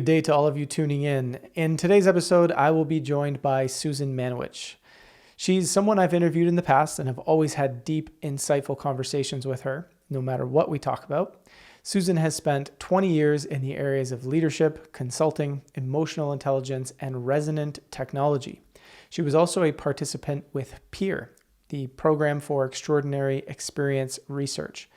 good day to all of you tuning in. In today's episode, I will be joined by Susan Manewich. She's someone I've interviewed in the past and have always had deep, insightful conversations with her, no matter what we talk about. Susan has spent 20 years in the areas of leadership, consulting, emotional intelligence, and resonant technology. She was also a participant with PEER, the Program for Extraordinary Experience Research.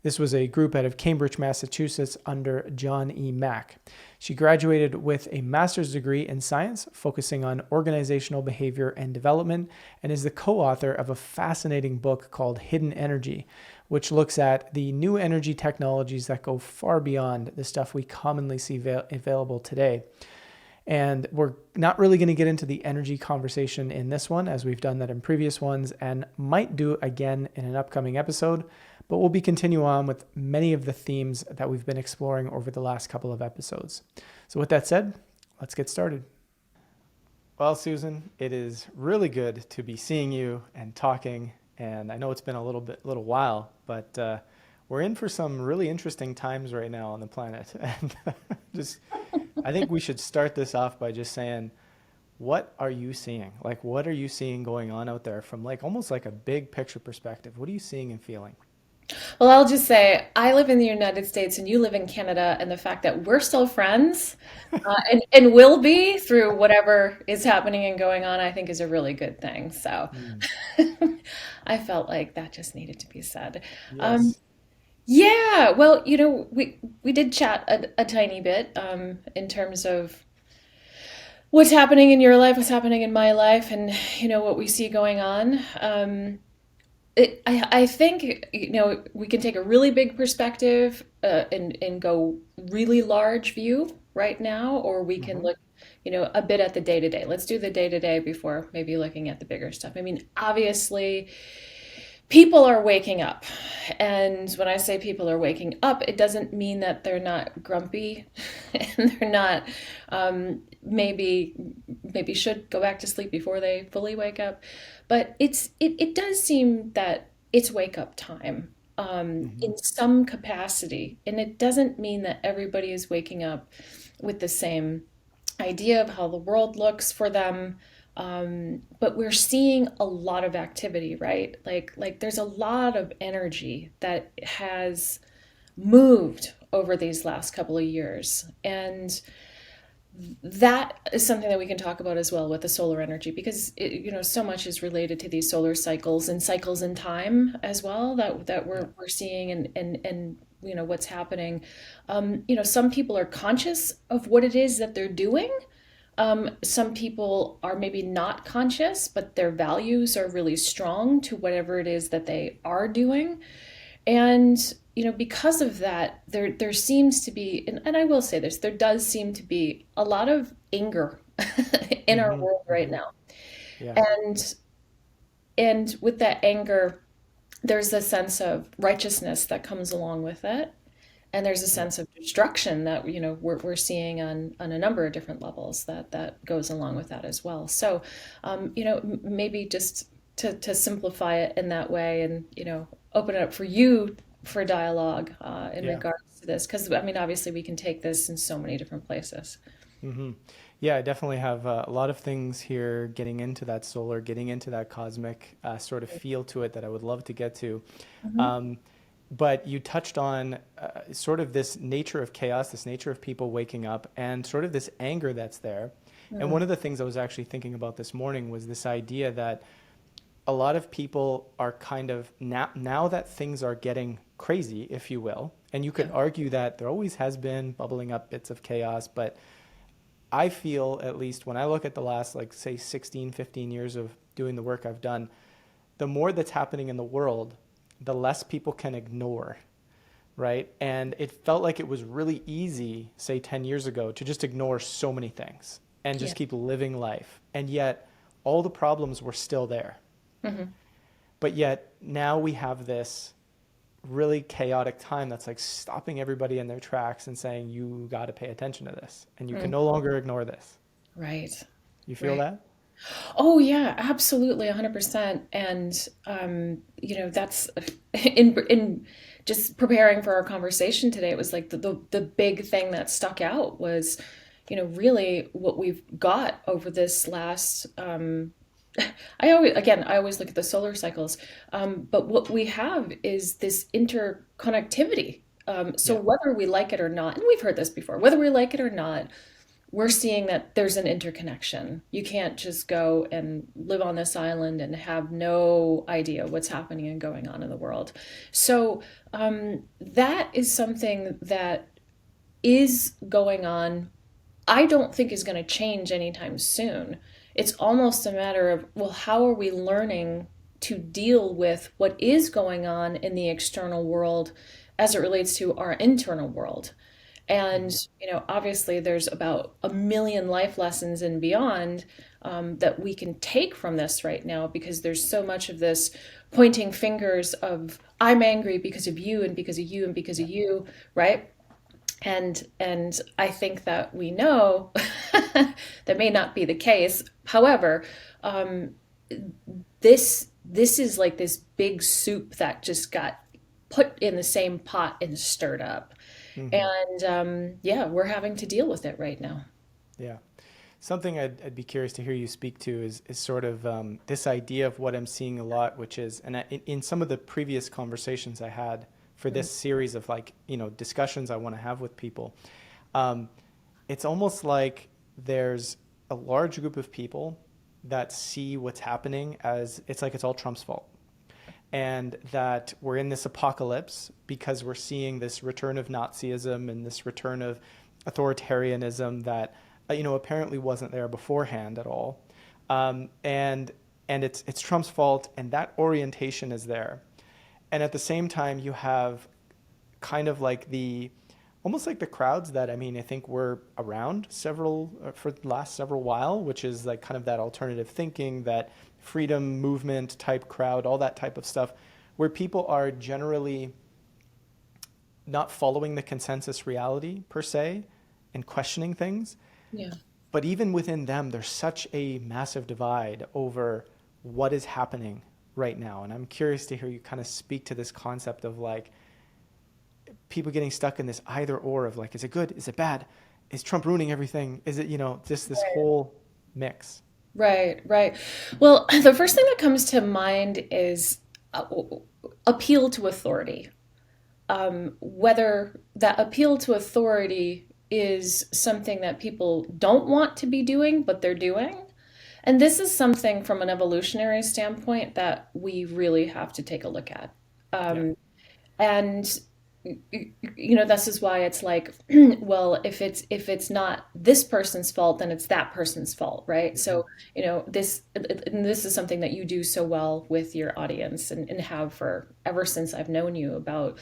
This was a group out of Cambridge, Massachusetts under John E. Mack. She graduated with a master's degree in science, focusing on organizational behavior and development, and is the co-author of a fascinating book called Hidden Energy, which looks at the new energy technologies that go far beyond the stuff we commonly see available today. And we're not really going to get into the energy conversation in this one, as we've done that in previous ones, and might do again in an upcoming episode. But we'll be continuing on with many of the themes that we've been exploring over the last couple of episodes. So with that said, let's get started. Well, Susan, it is really good to be seeing you and talking. And I know it's been a little while, but we're in for some really interesting times right now on the planet. And I think we should start this off by just saying, what are you seeing? Like, what are you seeing going on out there from almost like a big picture perspective? What are you seeing and feeling? Well, I'll just say I live in the United States and you live in Canada, and the fact that we're still friends and will be through whatever is happening and going on, I think is a really good thing. So Mm, I felt like that just needed to be said. Um, yes. yeah, well, we did chat a tiny bit in terms of what's happening in your life, what's happening in my life, and what we see going on. I think we can take a really big perspective and go really large view right now, or we can Hmm. look a bit at the day to day. Let's do the day to day before maybe looking at the bigger stuff. I mean, obviously, people are waking up, and when I say people are waking up, it doesn't mean that they're not grumpy and they're not maybe should go back to sleep before they fully wake up, but it does seem that it's wake up time Hmm. in some capacity, and it doesn't mean that everybody is waking up with the same idea of how the world looks for them. But we're seeing a lot of activity, right? Like there's a lot of energy that has moved over these last couple of years. And that is something that we can talk about as well with the solar energy, because so much is related to these solar cycles and cycles in time as well that Yeah. we're seeing, and what's happening. Some people are conscious of what it is that they're doing. Some people are maybe not conscious, but their values are really strong to whatever it is that they are doing. And because of that, there seems to be, and I will say this, there does seem to be a lot of anger in our Hmm. world right Hmm. now. Yeah. And with that anger, there's a sense of righteousness that comes along with it. And there's a Yeah. sense of destruction that we're seeing on a number of different levels that goes along with that as well. So maybe just to simplify it in that way, and open it up for you for dialogue in Yeah. regards to this, because I mean obviously we can take this in so many different places. Hmm. Yeah, I definitely have a lot of things here getting into that solar, getting into that cosmic sort of feel to it that I would love to get to. Hmm. Um, but you touched on sort of this nature of chaos, this nature of people waking up, and sort of this anger that's there. And one of the things I was actually thinking about this morning was this idea that a lot of people are kind of now that things are getting crazy, if you will, and you could Yeah. argue that there always has been bubbling up bits of chaos, but I feel, at least when I look at the last, like, say, 16, 15 years of doing the work I've done, the more that's happening in the world, the less people can ignore, right? And it felt like it was really easy, say 10 years ago, to just ignore so many things and Yeah. just keep living life. And yet, all the problems were still there. Hmm. But yet, now we have this really chaotic time that's like stopping everybody in their tracks and saying, you got to pay attention to this and you can Mm. no longer ignore this. Right. You feel Right. that? Oh yeah, absolutely, 100%. And that's in just preparing for our conversation today. It was like the big thing that stuck out was, really what we've got over this last, I always look at the solar cycles, but what we have is this interconnectivity. So Yeah. whether we like it or not, and we've heard this before, whether we like it or not, we're seeing that there's an interconnection. You can't just go and live on this island and have no idea what's happening and going on in the world. So that is something that is going on. I don't think is going to change anytime soon. It's almost a matter of, well, how are we learning to deal with what is going on in the external world as it relates to our internal world? And, Mhm. obviously there's about a million life lessons and beyond that we can take from this right now, because there's so much of this pointing fingers of, I'm angry because of you and because of you and because Yeah. of you, right? And I think that we know that may not be the case. However, um, this is like this big soup that just got put in the same pot and stirred up. Hmm. And yeah, we're having to deal with it right now. Yeah. Something I'd be curious to hear you speak to is sort of this idea of what I'm seeing a lot, which is, and in some of the previous conversations I had for this series of like, discussions I want to have with people, um, it's almost like there's a large group of people that see what's happening as it's like it's all Trump's fault. And that we're in this apocalypse because we're seeing this return of Nazism and this return of authoritarianism that apparently wasn't there beforehand at all, and it's Trump's fault, and that orientation is there, and at the same time you have kind of like the almost like the crowds that I think were around several for the last several while, which is like kind of that alternative thinking, that freedom movement type crowd, all that type of stuff, where people are generally not following the consensus reality per se and questioning things. Yeah. But even within them, there's such a massive divide over what is happening right now. And I'm curious to hear you kind of speak to this concept of like people getting stuck in this either or of like, is it good? Is it bad? Is Trump ruining everything? Is it, just this whole mix? Right, right. Well, the first thing that comes to mind is uh, appeal to authority. Whether that appeal to authority is something that people don't want to be doing, but they're doing. And this is something from an evolutionary standpoint that we really have to take a look at. Yeah. And this is why it's like, well, if it's not this person's fault, then it's that person's fault, right? Hmm. So this is something that you do so well with your audience, and have for ever since I've known you, about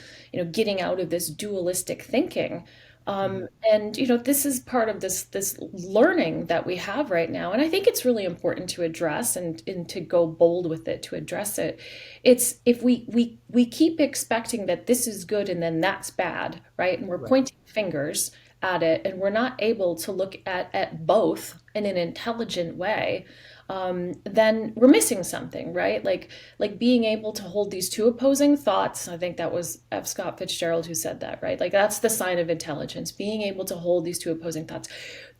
getting out of this dualistic thinking. Hmm. And this is part of this learning that we have right now, and I think it's really important to address, and to go bold with it, to address it. It's if we keep expecting that this is good and then that's bad, right? And we're Right. pointing fingers at it, and we're not able to look at both in an intelligent way. Then we're missing something, right? Like being able to hold these two opposing thoughts. I think that was F. Scott Fitzgerald who said that, right? Like that's the sign of intelligence, being able to hold these two opposing thoughts.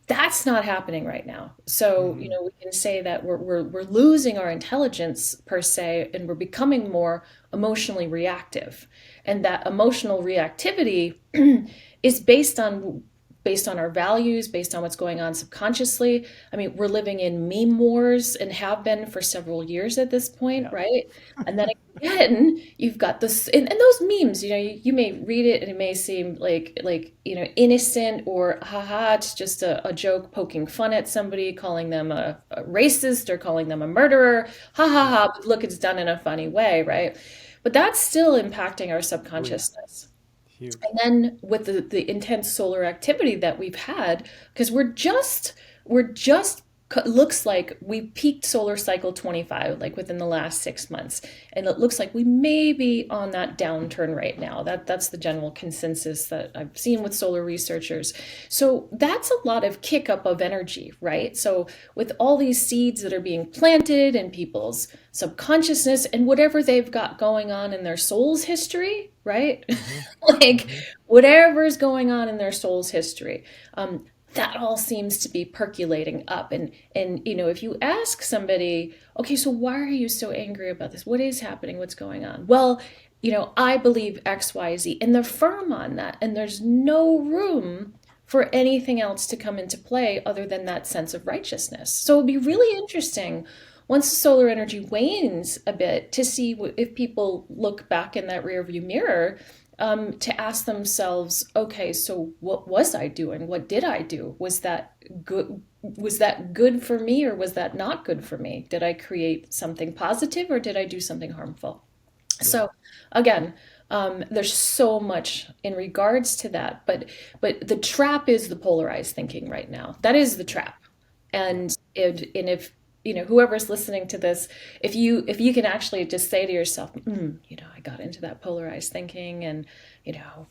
That's not happening right now. So, Hmm. we can say that we're losing our intelligence per se, and we're becoming more emotionally reactive. And that emotional reactivity is based on our values, based on what's going on subconsciously. I mean, we're living in meme wars and have been for several years at this point, Yeah. right? And then again, you've got this, and those memes, you may read it and it may seem like innocent, or haha, it's just a joke poking fun at somebody, calling them a racist or calling them a murderer. Ha ha Yeah. ha, but look, it's done in a funny way, right? But that's still impacting our Oh yeah. subconsciousness. Huge. And then with the intense solar activity that we've had, because we're just looks like we peaked solar cycle 25, like within the last 6 months, and it looks like we may be on that downturn right now. That's the general consensus that I've seen with solar researchers. So that's a lot of kick up of energy, right? So with all these seeds that are being planted in people's subconsciousness and whatever they've got going on in their soul's history, right? Hmm. Like Hmm. whatever's going on in their soul's history. that all seems to be percolating up. And if you ask somebody, okay, so why are you so angry about this? What is happening? What's going on? Well, I believe XYZ, and they're firm on that, and there's no room for anything else to come into play other than that sense of righteousness. So it'll be really interesting once the solar energy wanes a bit to see if people look back in that rearview mirror, to ask themselves, okay, so what was I doing? What did I do? Was that good? Was that good for me, or was that not good for me? Did I create something positive, or did I do something harmful? Yeah. So again, there's so much in regards to that, but the trap is the polarized thinking right now. That is the trap. Yeah. And if whoever's listening to this, if you can actually just say to yourself, I got into that polarized thinking, and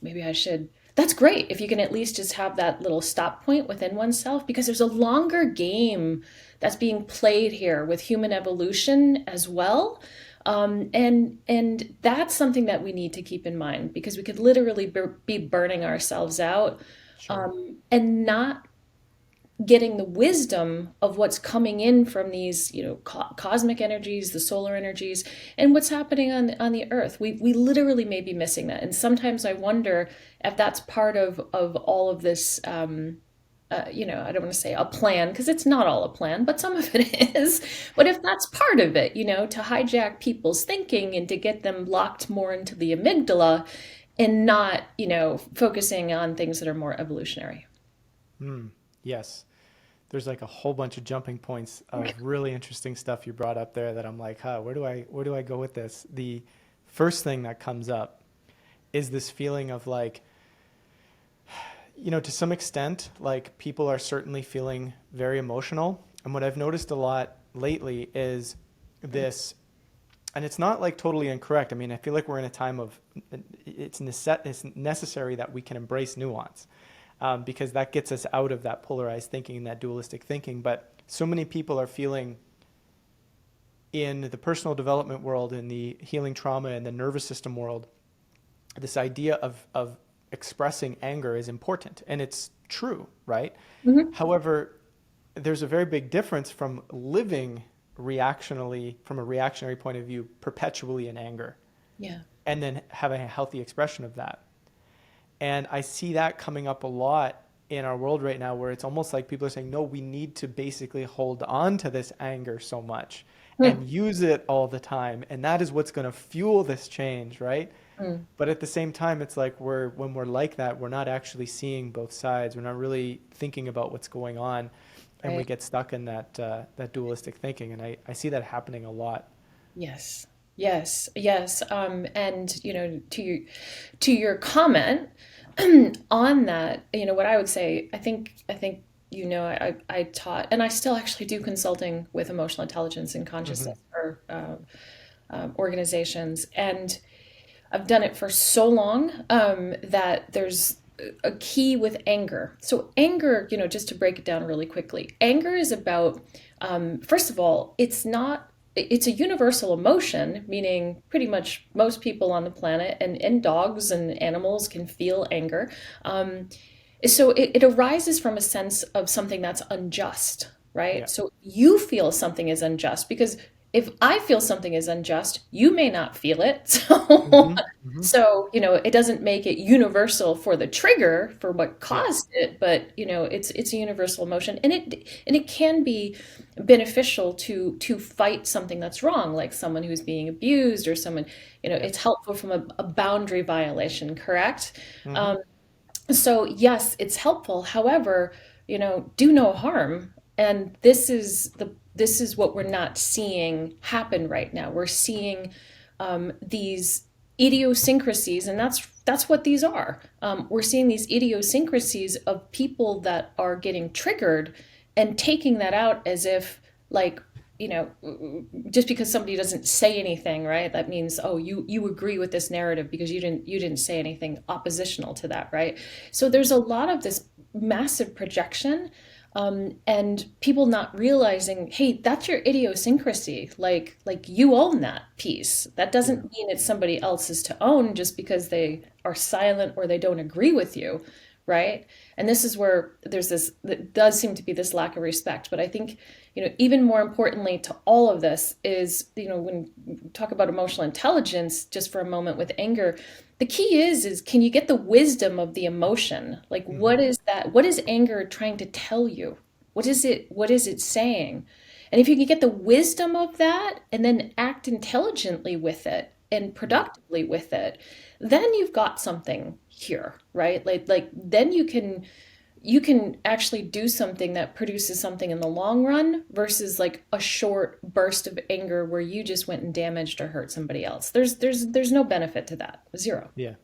maybe I should. That's great if you can at least just have that little stop point within oneself, because there's a longer game that's being played here with human evolution as well. And that's something that we need to keep in mind, because we could literally be burning ourselves out, Sure. and not getting the wisdom of what's coming in from these, cosmic energies, the solar energies, and what's happening on the earth. We literally may be missing that. And sometimes I wonder if that's part of all of this. I don't want to say a plan, because it's not all a plan, but some of it is. But if that's part of it, to hijack people's thinking and to get them locked more into the amygdala, and not, focusing on things that are more evolutionary. Yes. There's like a whole bunch of jumping points of really interesting stuff you brought up there that I'm like, where do I go with this? The first thing that comes up is this feeling of like, to some extent, like people are certainly feeling very emotional. And what I've noticed a lot lately is this, and it's not like totally incorrect. I mean, I feel like we're in a time of, it's necessary that we can embrace nuance, because that gets us out of that polarized thinking and that dualistic thinking. But so many people are feeling, in the personal development world, in the healing trauma and the nervous system world, this idea of expressing anger is important, and it's true, right? Hmm. However, there's a very big difference from living reactionally, from a reactionary point of view, perpetually in anger, Yeah. and then having a healthy expression of that. And I see that coming up a lot in our world right now, where it's almost like people are saying, no, we need to basically hold on to this anger so much and use it all the time. And that is what's going to fuel this change, right? Mm. But at the same time, it's like when we're like that, we're not actually seeing both sides. We're not really thinking about what's going on, and we Right. get stuck in that dualistic thinking. And I see that happening a lot. Yes. Yes. Yes. And to your comment on that, what I would say, I think I taught, and I still actually do consulting with emotional intelligence and Hmm. consciousness, or organizations, and I've done it for so long, that there's a key with anger. So anger, just to break it down really quickly, anger is about, first of all, it's a universal emotion, meaning pretty much most people on the planet, and dogs and animals can feel anger. So it arises from a sense of something that's unjust, right? Yeah. So you feel something is unjust because if I feel something is unjust, you may not feel it. So, Hmm. Hmm. it doesn't make it universal for the trigger for what Yeah. caused it, but it's a universal emotion, and it can be beneficial to fight something that's wrong, like someone who's being abused, or someone, Yeah. it's helpful from a boundary violation, correct? Hmm. Um, so yes, it's helpful. However, do no harm. And this is what we're not seeing happen right now. We're seeing, these idiosyncrasies, and that's what these are. We're seeing these idiosyncrasies of people that are getting triggered and taking that out as if, like, you know just because somebody doesn't say anything, right, that means, oh, you agree with this narrative because you didn't say anything oppositional to that, right? So there's a lot of this massive projection, and people not realizing, hey, that's your idiosyncrasy, like you own that piece. That Yeah. doesn't mean it's somebody else's to own just because they are silent or they don't agree with you, right? And this is where there's this, that does seem to be this lack of respect. But I think, even more importantly to all of this is, when we talk about emotional intelligence, just for a moment with anger, the key is can you get the wisdom of the emotion? Like, what Hmm. is that? What is anger trying to tell you? What is it saying? And if you can get the wisdom of that and then act intelligently with it and Yeah. productively with it, then you've got something here, right? Like then you can actually do something that produces something in the long run versus like a short burst of anger where you just went and damaged or hurt somebody else. There's no benefit to that. Zero. Yeah.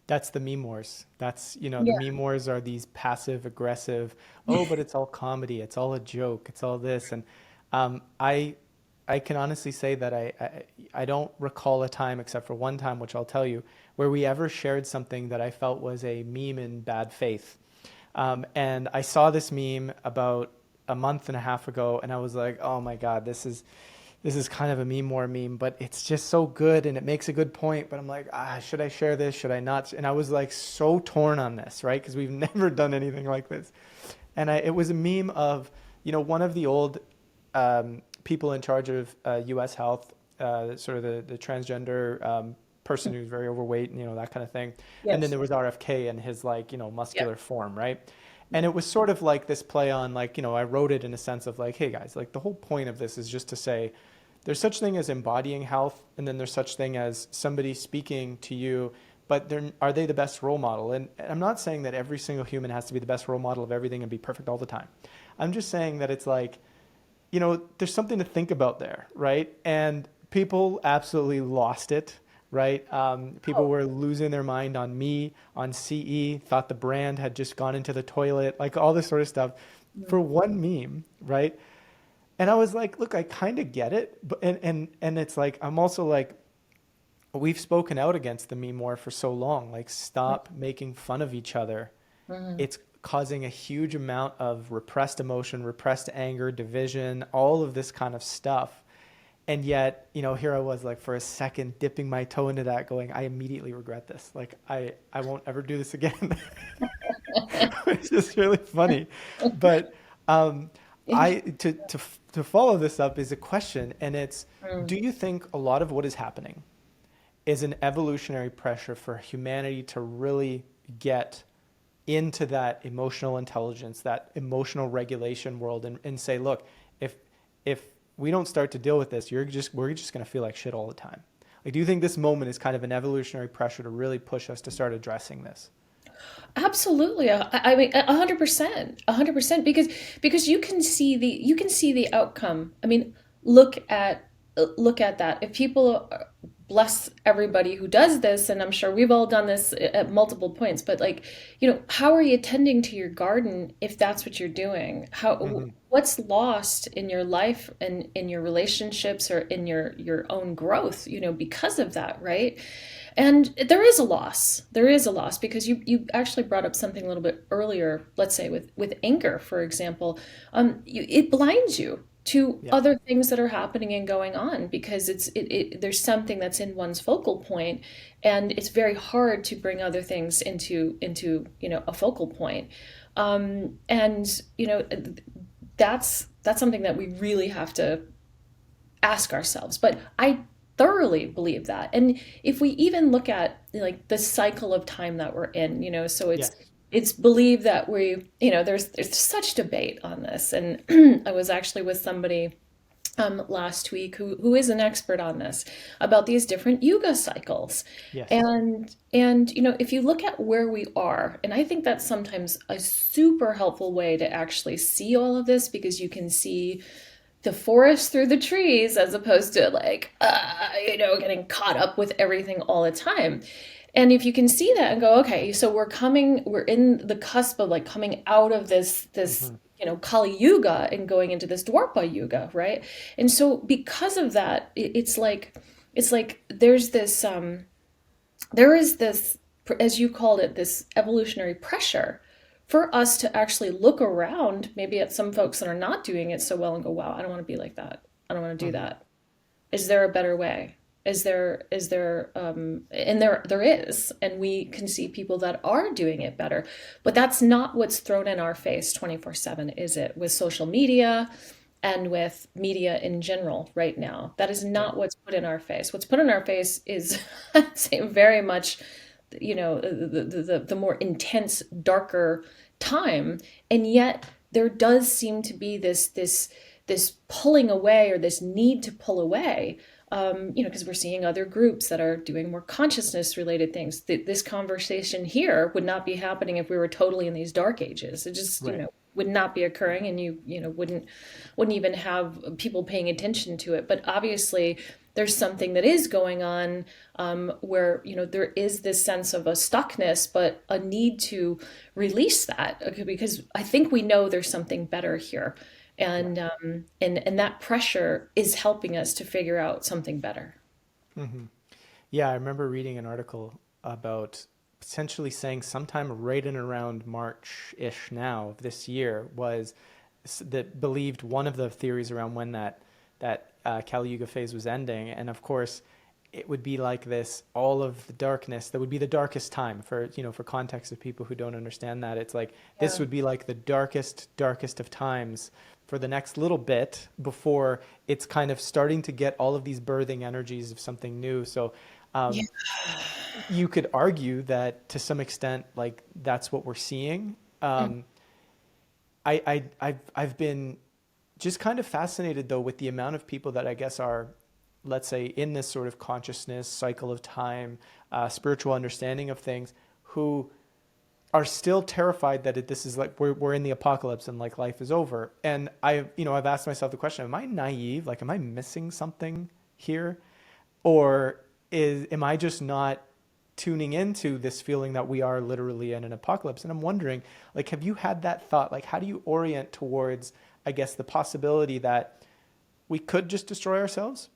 That's the meme wars. That's, the Yeah. meme wars are these passive aggressive, oh, but it's all comedy. It's all a joke. It's all this. And I can honestly say that I don't recall a time, except for one time, which I'll tell you, where we ever shared something that I felt was a meme in bad faith. And I saw this meme about a month and a half ago, and I was like, oh my God, this is kind of a meme war meme, but it's just so good and it makes a good point. But I'm like, should I share this? Should I not? And I was like so torn on this, right? Because we've never done anything like this. And it was a meme of, one of the old people in charge of U.S. health, sort of the transgender person who's very overweight, and, that kind of thing. And then Yes. there was RFK and his like, Yeah. muscular form, right? And it was sort of like this play on like, I wrote it in a sense of like, hey guys, like the whole point of this is just to say there's such thing as embodying health, and then there's such thing as somebody speaking to you, but are they the best role model? And I'm not saying that every single human has to be the best role model of everything and be perfect all the time. I'm just saying that it's like, there's something to think about there, right? And people absolutely lost it, right? People Oh. were losing their mind on me, on CE, thought the brand had just gone into the toilet, like all this sort of stuff for one meme, right? And I was like, look, I kind of get it, but and it's like I'm also like we've spoken out against the meme war for so long. Like, stop making fun of each other. Mhm. It's causing a huge amount of repressed emotion, repressed anger, division, all of this kind of stuff. And yet, here I was like for a second dipping my toe into that, going, I immediately regret this. Like I won't ever do this again. It's just really funny. But I to follow this up is a question, and it's, do Mm. you think a lot of what is happening is an evolutionary pressure for humanity to really get into that emotional intelligence, that emotional regulation world, and say, look, if we don't start to deal with this, we're just going to feel like shit all the time. Like, do you think this moment is kind of an evolutionary pressure to really push us to start addressing this? Absolutely. I mean, 100%, 100%, because you can see the outcome. I mean, look at that. If people bless everybody who does this, and I'm sure we've all done this at multiple points, but like, how are you tending to your garden if that's what you're doing? Hmm. What's lost in your life and in your relationships or in your own growth, because of that, right? And there is a loss. There is a loss because you actually brought up something a little bit earlier. Let's say with anger, for example, it blinds you to Yeah. other things that are happening and going on because there's something that's in one's focal point, and it's very hard to bring other things into a focal point. And that's something that we really have to ask ourselves. But I thoroughly believe that. And if we even look at like the cycle of time that we're in, so it's Yes. it's believed that there's such debate on this. And I was actually with somebody last week who is an expert on this about these different yuga cycles. Yes. And if you look at where we are, and I think that's sometimes a super helpful way to actually see all of this because you can see the forest through the trees as opposed to like getting caught up with everything all the time. And if you can see that and go, okay, so we're in the cusp of like coming out of this Hmm. Kali Yuga and going into this Dwapara Yuga, right? And so because of that, it's like there is this, as you called it, this evolutionary pressure for us to actually look around, maybe at some folks that are not doing it so well and go, wow, I don't want to be like that. I don't want to do Hmm. that. Is there a better way? And there is, and we can see people that are doing it better. But that's not what's thrown in our face 24/7, is it? With social media and with media in general right now. That is Yeah. not what's put in our face. What's put in our face is, I'd say, very much, the more intense, darker time. And yet there does seem to be this pulling away, or this need to pull away, because we're seeing other groups that are doing more consciousness related things. This conversation here would not be happening if we were totally in these dark ages. It just, Right. would not be occurring, and wouldn't even have people paying attention to it. But obviously, there's something that is going on, where there is this sense of a stuckness, but a need to release that, okay, because I think we know there's something better here, Yeah. and that pressure is helping us to figure out something better. Hmm. Yeah, I remember reading an article about potentially saying sometime right in around March-ish now of this year was that believed one of the theories around when that Kali Yuga phase was ending, and of course, it would be like this, all of the darkness. That would be the darkest time for for context of people who don't understand that. It's like this Yeah. would be like the darkest of times for the next little bit before it's kind of starting to get all of these birthing energies of something new. So Yeah. um, you could argue that to some extent, like that's what we're seeing. Mm. I've been just kind of fascinated though with the amount of people that I guess are, let's say, in this sort of consciousness cycle of time, spiritual understanding of things, who are still terrified that this is like we're in the apocalypse and like life is over. And I've asked myself the question: Am I naive? Like, am I missing something here, or am I just not tuning into this feeling that we are literally in an apocalypse? And I'm wondering, like, have you had that thought? Like, how do you orient towards, I guess, the possibility that we could just destroy ourselves,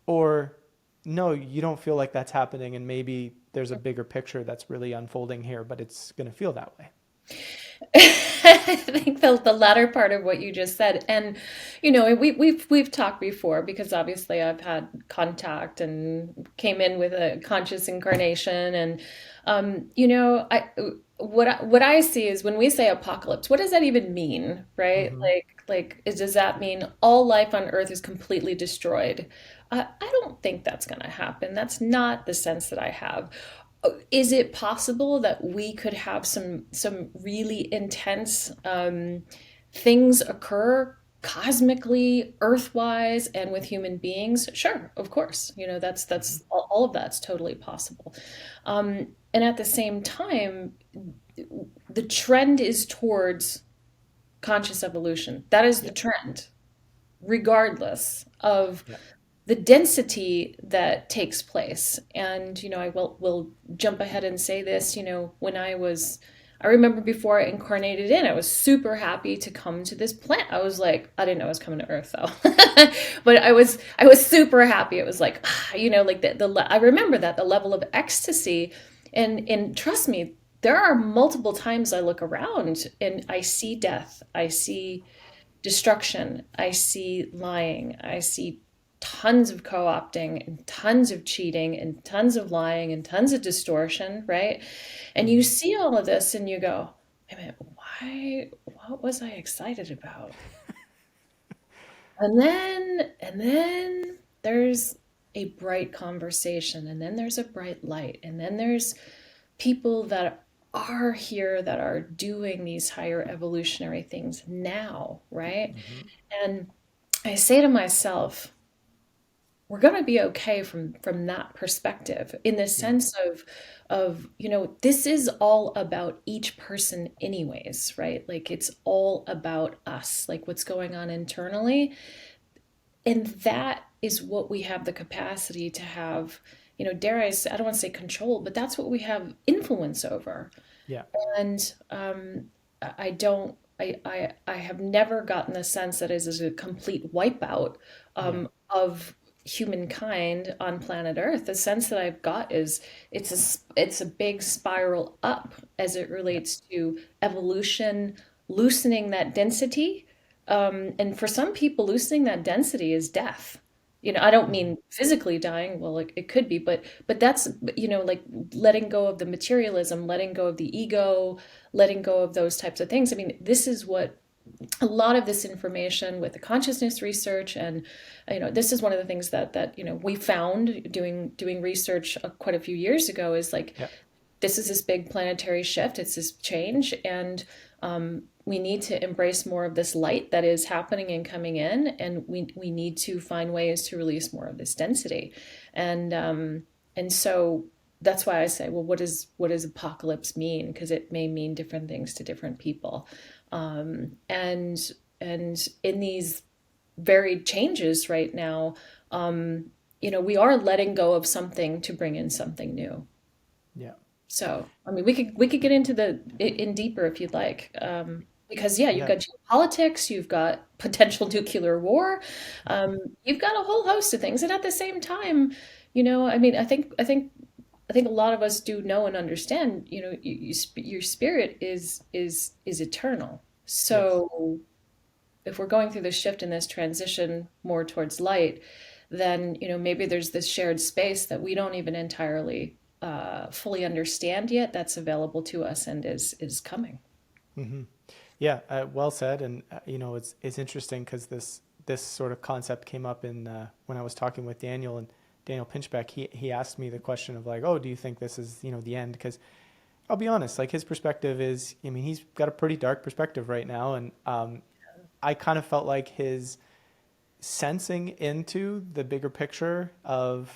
or no, you don't feel like that's happening, and maybe there's a bigger picture that's really unfolding here, but it's going to feel that way. I think the latter part of what you just said, and we've talked before, because obviously I've had contact and came in with a conscious incarnation, and I what I see is, when we say apocalypse, what does that even mean, right? Mm-hmm. Does that mean all life on Earth is completely destroyed? I don't think that's going to happen. That's not the sense that I have. Is it possible that we could have some really intense, things occur cosmically, earthwise, and with human beings? Sure, of course. Mm-hmm. That's all of that's totally possible. And at the same time, the trend is towards conscious evolution. That is the Yeah. trend, regardless of Yeah. the density that takes place. And I will jump ahead and say this. I remember before I incarnated in, I was super happy to come to this planet. I was like, I didn't know I was coming to Earth though, but I was super happy. It was like, like I remember that the level of ecstasy, and trust me, there are multiple times I look around and I see death, I see destruction, I see lying, I see tons of co-opting and tons of cheating and tons of lying and tons of distortion, right? And you Mm-hmm. see all of this and you go, wait a minute, what was I excited about? And then there's a bright conversation, and then there's a bright light, and then there's people that are here that are doing these higher evolutionary things now, right? Mm-hmm. And I say to myself, we're going to be okay from that perspective, in the Yeah. sense of this is all about each person anyways, right? Like, it's all about us, like what's going on internally. And that is what we have the capacity to have, dare I say, I don't want to say control, but that's what we have influence over. Yeah. And I don't, I have never gotten the sense that it is a complete wipeout, Yeah. of humankind on planet Earth. The sense that I've got is it's a big spiral up, as it Yeah. relates to evolution, loosening that density. And for some people, loosening that density is death. I don't Hmm. mean physically dying. Well, it could be, but that's, like letting go of the materialism, letting go of the ego, letting go of those types of things. I mean, this is what a lot of this information with the consciousness research, and this is one of the things that we found doing research quite a few years ago, is like Yeah. this is this big planetary shift, it's this change, and we need to embrace more of this light that is happening and coming in, and we need to find ways to release more of this density, and so that's why I say, well, what does apocalypse mean? Because it may mean different things to different people, and in these varied changes right now, we are letting go of something to bring in something new. Yeah. So, I mean, we could get into the in deeper if you'd like, because yeah, you've Yeah. got geopolitics, you've got potential nuclear war, you've got a whole host of things, and at the same time, I mean, I think a lot of us do know and understand, your spirit is eternal. Yes. So, if we're going through this shift and this transition more towards light, then maybe there's this shared space that we don't even entirely fully understand yet, that's available to us and is coming. Hmm. Yeah. Well said. And it's interesting because this sort of concept came up in when I was talking with Daniel and Daniel Pinchbeck. He asked me the question of like, oh, do you think this is the end? Because I'll be honest, like his perspective is, I mean, he's got a pretty dark perspective right now, and I kind of felt like his sensing into the bigger picture of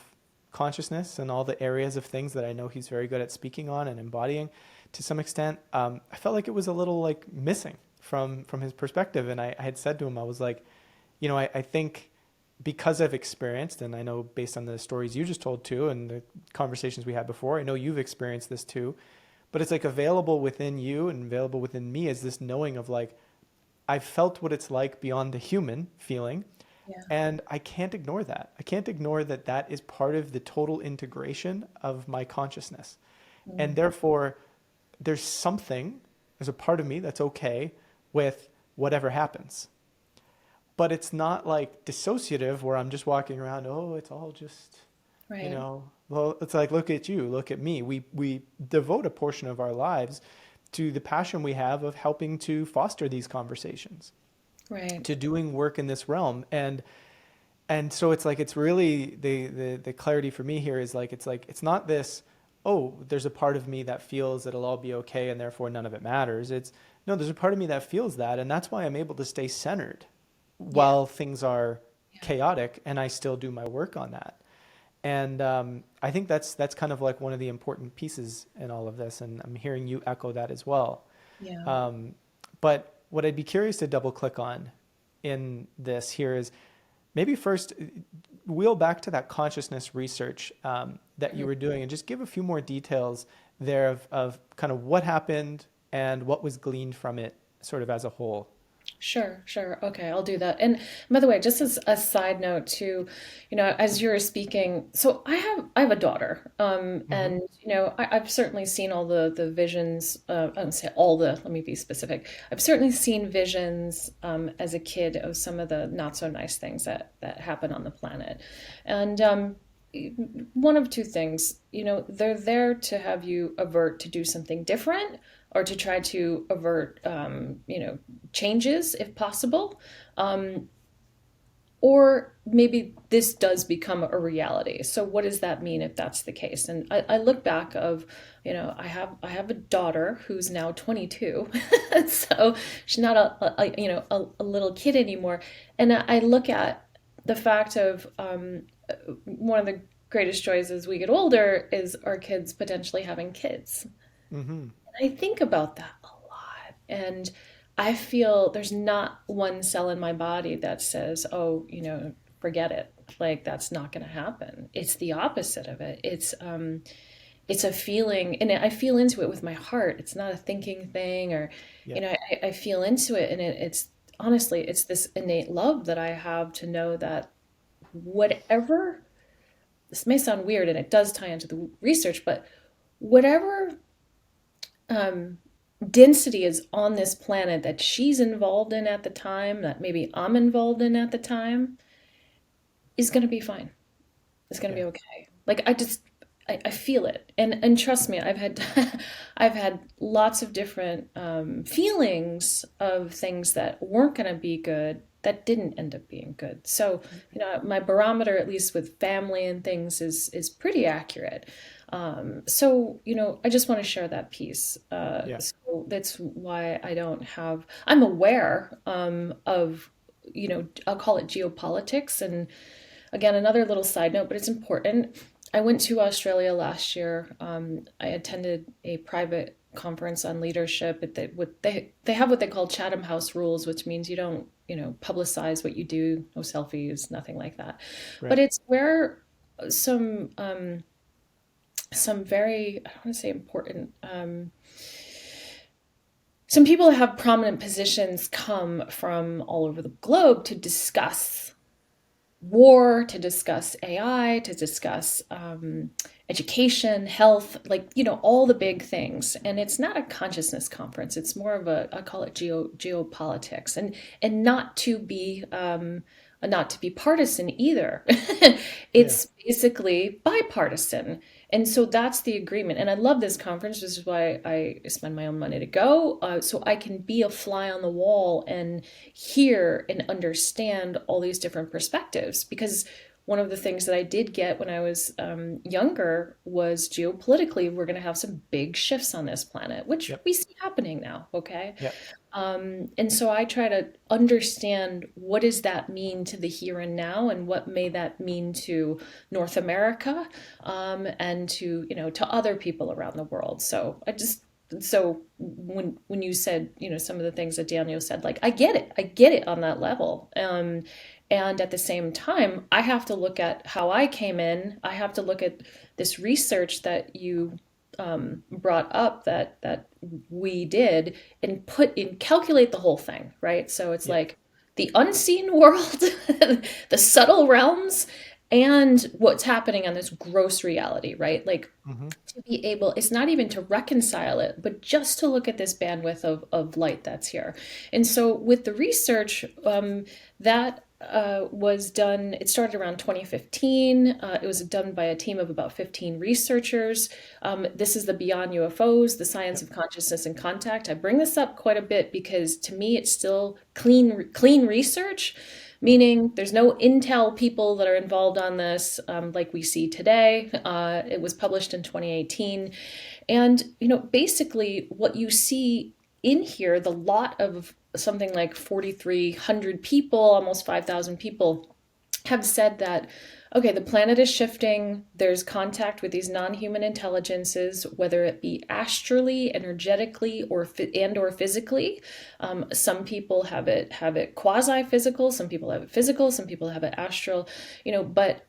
consciousness and all the areas of things that I know he's very good at speaking on and embodying to some extent, I felt like it was a little like missing from his perspective. And I had said to him, I was like, I think because I've experienced, and I know based on the stories you just told too, and the conversations we had before, I know you've experienced this too, but it's like available within you and available within me is this knowing of like, I've felt what it's like beyond the human feeling. Yeah. And I can't ignore that. I can't ignore that that is part of the total integration of my consciousness. And Mm. therefore, there's something, there's a part of me that's okay with whatever happens. But it's not like dissociative where I'm just walking around, oh, it's all just, Right. well, it's like, look at you, look at me. We devote a portion of our lives to the passion we have of helping to foster these conversations, Right. to doing work in this realm. And so it's like it's really the clarity for me here is like it's not this, oh, there's a part of me that feels that it'll all be okay and therefore none of it matters. It's no, there's a part of me that feels that, and that's why I'm able to stay centered Yeah. while things are Yeah. chaotic, and I still do my work on that. And I think that's kind of like one of the important pieces in all of this, and I'm hearing you echo that as well. Yeah. Um, but what I'd be curious to double click on in this here is maybe first wheel back to that consciousness research that you Mhm. were doing and just give a few more details there of kind of what happened and what was gleaned from it sort of as a whole. Sure, sure. Okay, I'll do that. And by the way, just as a side note too, as you were speaking, so I have a daughter, Hmm. and I've certainly seen all the visions. I don't say all the. Let me be specific. I've certainly seen visions as a kid of some of the not so nice things that happen on the planet, and one of two things. They're there to have you avert to do something different, or to try to avert, changes if possible. Um, or maybe this does become a reality. So what does that mean if that's the case? And I look back of, I have a daughter who's now 22, so she's not a little kid anymore. And I look at the fact of, one of the greatest joys as we get older is our kids potentially having kids. Hmm. I think about that a lot. And I feel there's not one cell in my body that says, oh, forget it. Like that's not going to happen. It's the opposite of it. It's a feeling, and I feel into it with my heart. It's not a thinking thing, or, Yeah. I feel into it, and it's honestly, it's this innate love that I have to know that whatever, this may sound weird, and it does tie into the research, but whatever um, density is on this planet that she's involved in at the time, that maybe I'm involved in at the time, is going to be fine. It's going to Yeah. be okay. Like I feel it, and trust me, I've had I've had lots of different feelings of things that weren't going to be good that didn't end up being good. So my barometer, at least with family and things, is pretty accurate. So I just want to share that piece. Yeah. So that's why I don't have. I'm aware of I'll call it geopolitics, and again, another little side note, but it's important. I went to Australia last year. I attended a private conference on leadership. They have what they call Chatham House rules, which means you don't publicize what you do, no selfies, nothing like that. But Right. it's where some some very, I don't want to say important, some people that have prominent positions come from all over the globe to discuss war, to discuss AI, to discuss education, health, like, all the big things. And it's not a consciousness conference. It's more of I call it geopolitics, and not to be partisan either. Yeah. It's basically bipartisan. And so that's the agreement. And I love this conference. This is why I spend my own money to go, so I can be a fly on the wall and hear and understand all these different perspectives. Because one of the things that I did get when I was younger was geopolitically, we're going to have some big shifts on this planet, which Yep. we see happening now. Okay. Yep. And so I try to understand, what does that mean to the here and now, and what may that mean to North America, and to other people around the world. So when you said, some of the things that Daniel said, like, I get it on that level. And at the same time, I have to look at how I came in. I have to look at this research that you brought up, that we did, and calculate the whole thing, right? So it's Yep. like the unseen world, the subtle realms, and what's happening on this gross reality, right? Like, Mm-hmm. to be able, it's not even to reconcile it, but just to look at this bandwidth of light that's here. And so with the research, that was done, it started around 2015. It was done by a team of about 15 researchers. This is the Beyond UFOs, the Science Yep. of Consciousness and Contact. I bring this up quite a bit because to me it's still clean research, Yep. meaning there's no Intel people that are involved on this, like we see today. It was published in 2018. And, basically what you see in here, the lot of something like 4,300 people, almost 5,000 people, have said that, okay, the planet is shifting. There's contact with these non-human intelligences, whether it be astrally, energetically, or physically. Some people have it quasi-physical. Some people have it physical. Some people have it astral. But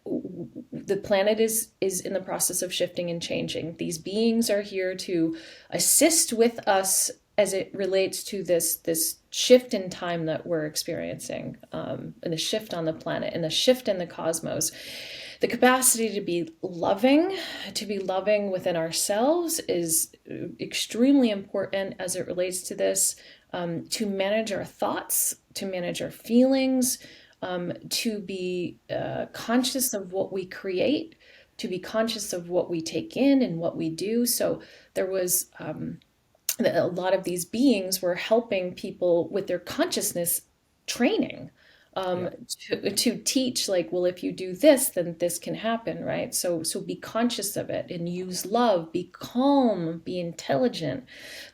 the planet is in the process of shifting and changing. These beings are here to assist with us as it relates to this shift in time that we're experiencing, and the shift on the planet and the shift in the cosmos. The capacity to be loving within ourselves is extremely important as it relates to this, to manage our thoughts, to manage our feelings, to be conscious of what we create, to be conscious of what we take in and what we do. So there was a lot of these beings were helping people with their consciousness training, Yep. to teach, like, well, if you do this, then this can happen, right? So be conscious of it and use love, be calm, be intelligent.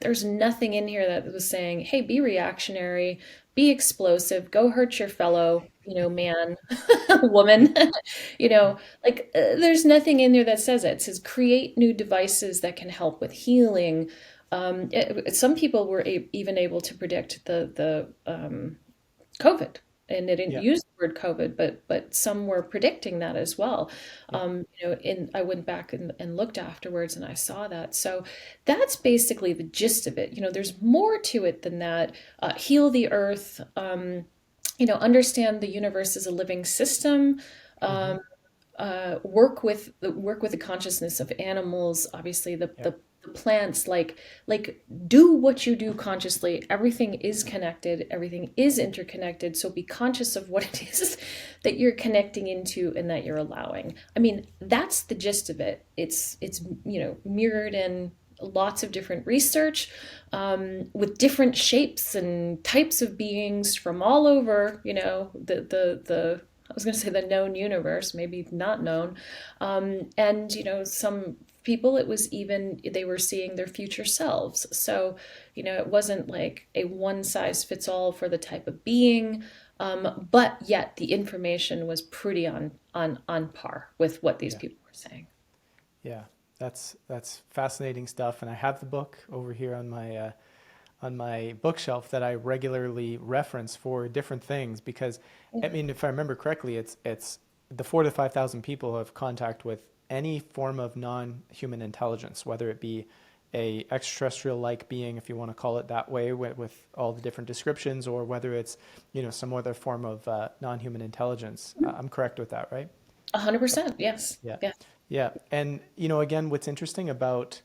There's nothing in here that was saying, hey, be reactionary, be explosive, go hurt your fellow, man, woman, Yep. there's nothing in there that says it. It says create new devices that can help with healing. Some people were even able to predict the COVID, and they didn't Yep. use the word COVID, but some were predicting that as well. Yep. And I went back and looked afterwards, and I saw that. So that's basically the gist of it. There's more to it than that. Heal the earth. Understand the universe as a living system. Mm-hmm. Work with the consciousness of animals. Obviously, the Yep. the plants, like do what you do consciously. Everything is connected, everything is interconnected. So be conscious of what it is that you're connecting into and that you're allowing. I mean, that's the gist of it. It's mirrored in lots of different research, with different shapes and types of beings from all over, the I was going to say the known universe, maybe not known. And, some people, it was even, they were seeing their future selves. So, it wasn't like a one size fits all for the type of being. But yet the information was pretty on par with what these Yeah. people were saying. Yeah. That's fascinating stuff. And I have the book over here on my bookshelf that I regularly reference for different things because, I mean, if I remember correctly, it's the 4 to 5 thousand people who have contact with any form of non-human intelligence, whether it be a extraterrestrial-like being, if you want to call it that way, with all the different descriptions, or whether it's some other form of non-human intelligence. I'm correct with that, right? 100%. Yes. Yeah. Yeah. Yeah. And, again, what's interesting about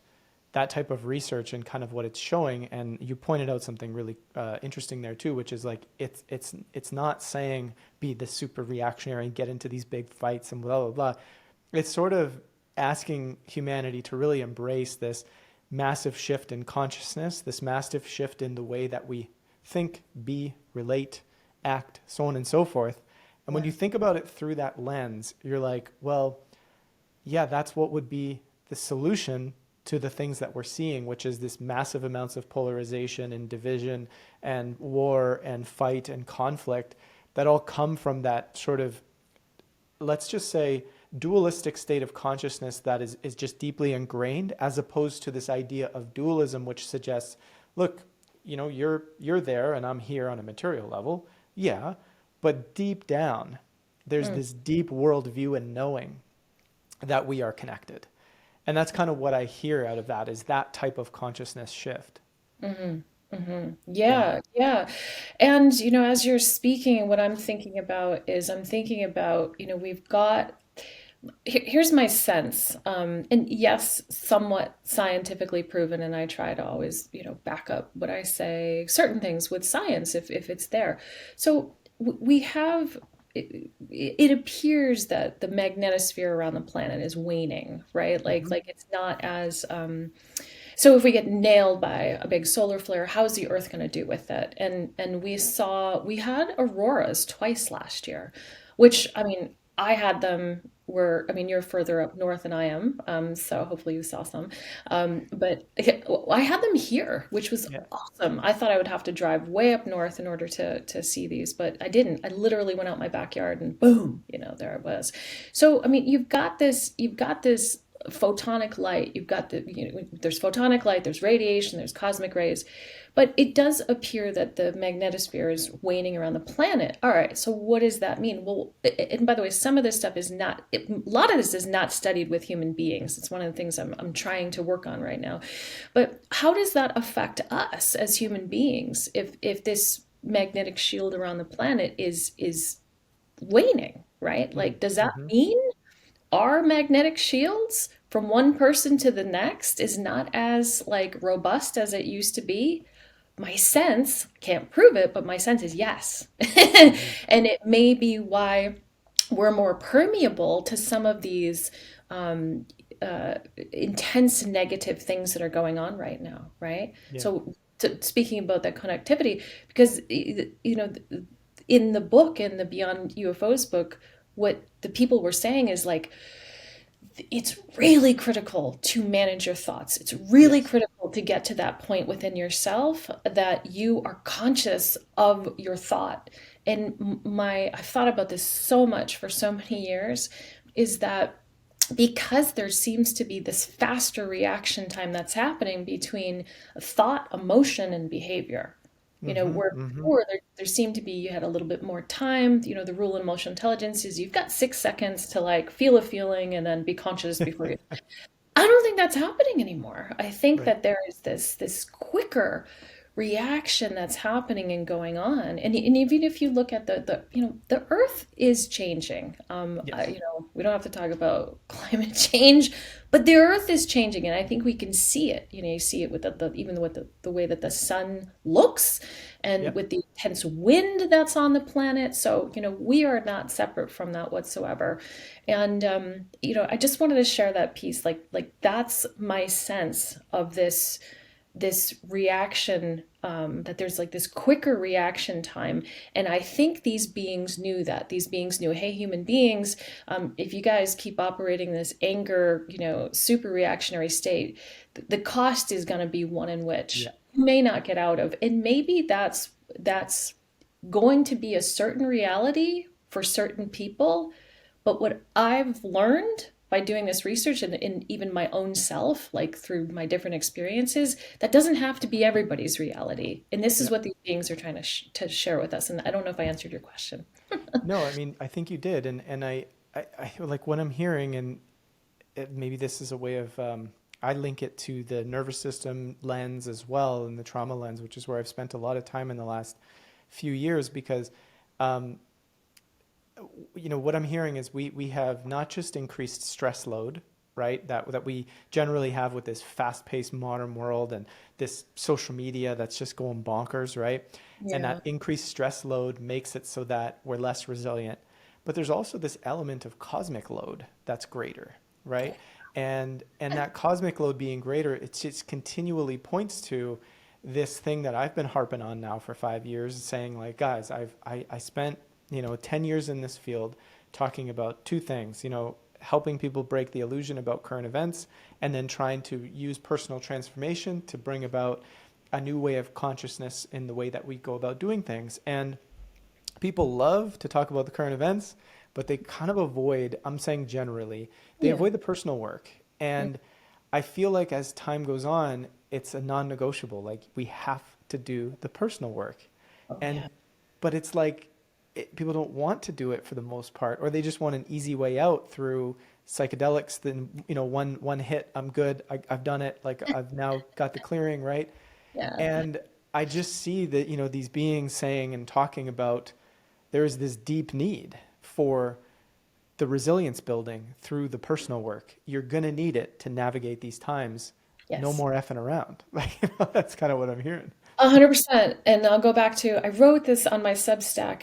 that type of research and kind of what it's showing, and you pointed out something really interesting there too, which is like it's not saying be the super reactionary and get into these big fights and blah blah blah. It's sort of asking humanity to really embrace this massive shift in consciousness, this massive shift in the way that we think, be, relate, act, so on and so forth. And when Yeah. you think about it through that lens, you're like, well, yeah, that's what would be the solution to the things that we're seeing, which is this massive amounts of polarization and division and war and fight and conflict that all come from that sort of, let's just say, dualistic state of consciousness that is just deeply ingrained, as opposed to this idea of dualism, which suggests, look, you're there and I'm here on a material level. Yeah, but deep down, there's Mm. this deep worldview and knowing that we are connected. And that's kind of what I hear out of that, is that type of consciousness shift. Yeah. Yeah, yeah. And, as you're speaking, what I'm thinking about is I'm thinking about, we've got, here's my sense. And yes, somewhat scientifically proven, and I try to always, back up what I say, certain things with science if it's there. So we have, it appears that the magnetosphere around the planet is waning, right? Like, Hmm. like it's not as, so if we get nailed by a big solar flare, how's the Earth going to do with it? And we had auroras twice last year, which, I mean, I had them were, I mean, you're further up north than I am, so hopefully you saw some. But I had them here, which was Yeah. awesome. I thought I would have to drive way up north in order to see these, but I didn't. I literally went out my backyard and boom, there it was. So, I mean, you've got this photonic light. You've got there's photonic light, there's radiation, there's cosmic rays, but it does appear that the magnetosphere is waning around the planet. All right, so what does that mean? Well, and by the way, some of this stuff is not, a lot of this is not studied with human beings. It's one of the things I'm trying to work on right now. But how does that affect us as human beings if this magnetic shield around the planet is waning, right? Mm-hmm. Like, does that Mm-hmm. mean our magnetic shields from one person to the next is not as like robust as it used to be? My sense, can't prove it, but my sense is yes. Mm-hmm. And it may be why we're more permeable to some of these um, intense negative things that are going on right now, right? Yeah. So, speaking about that connectivity, because in the book, in the Beyond UFOs book, what the people were saying is like, it's really critical to manage your thoughts. It's really Yes. critical to get to that point within yourself that you are conscious of your thought. And I've thought about this so much for so many years, is that because there seems to be this faster reaction time that's happening between thought, emotion, and behavior. Mm-hmm. Where Mm-hmm. before there seemed to be, you had a little bit more time. The rule in emotional intelligence is you've got 6 seconds to like feel a feeling and then be conscious before you. I don't think that's happening anymore. I think Right. that there is this quicker reaction that's happening and going on. And even if you look at the earth is changing. Yes. We don't have to talk about climate change, but the earth is changing, and I think we can see it. You see it with even with the way that the sun looks, and Yep. with the intense wind that's on the planet. So, we are not separate from that whatsoever. And I just wanted to share that piece. Like that's my sense of this reaction, that there's like this quicker reaction time. And I think these beings knew that. These beings knew, hey, human beings, if you guys keep operating this anger, super reactionary state, the cost is going to be one in which Yeah. you may not get out of. And maybe that's going to be a certain reality for certain people. But what I've learned by doing this research, and even my own self, like through my different experiences, that doesn't have to be everybody's reality. And this is Yeah. what these beings are trying to share with us. And I don't know if I answered your question. No, I mean, I think you did, and I like what I'm hearing, and maybe this is a way of I link it to the nervous system lens as well, and the trauma lens, which is where I've spent a lot of time in the last few years, because um, what I'm hearing is we have not just increased stress load, right? That we generally have with this fast-paced modern world and this social media that's just going bonkers, right? And Yeah. that increased stress load makes it so that we're less resilient. But there's also this element of cosmic load that's greater, right? And that cosmic load being greater, it just continually points to this thing that I've been harping on now for 5 years, saying like, guys, I spent 10 years in this field talking about two things, helping people break the illusion about current events, and then trying to use personal transformation to bring about a new way of consciousness in the way that we go about doing things. And people love to talk about the current events, but they kind of avoid, I'm saying generally, they Yeah. avoid the personal work. And I feel like as time goes on, it's a non-negotiable. Like we have to do the personal work. Oh, yeah. And but it's like people don't want to do it for the most part, or they just want an easy way out through psychedelics. Then one hit, I'm good. I've done it. Like I've now got the clearing, right? Yeah. And I just see that these beings saying and talking about there is this deep need for the resilience building through the personal work. You're gonna need it to navigate these times. No Yes. more effing around. Like that's kind of what I'm hearing. 100%. And I'll go back to, I wrote this on my Substack.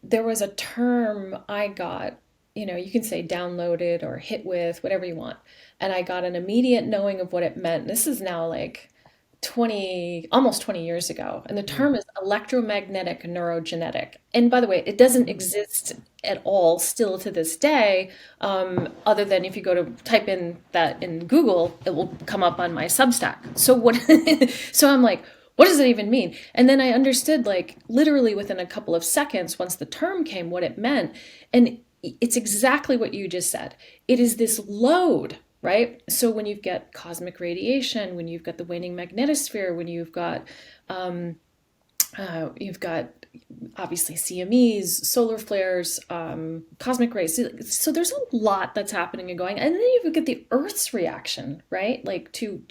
There was a term I got, you can say downloaded or hit with, whatever you want. And I got an immediate knowing of what it meant. This is now like almost 20 years ago. And the Mm. term is electromagnetic neurogenetic. And by the way, it doesn't Mm. exist at all still to this day, other than if you go to type in that in Google, it will come up on my Substack. So so I'm like, what does it even mean? And then I understood, like, literally within a couple of seconds, once the term came, what it meant. And it's exactly what you just said. It is this load, right? So when you've got cosmic radiation, when you've got the waning magnetosphere, when you've got obviously CMEs, solar flares, cosmic rays. So there's a lot that's happening and going, and then you get the Earth's reaction, right? Like to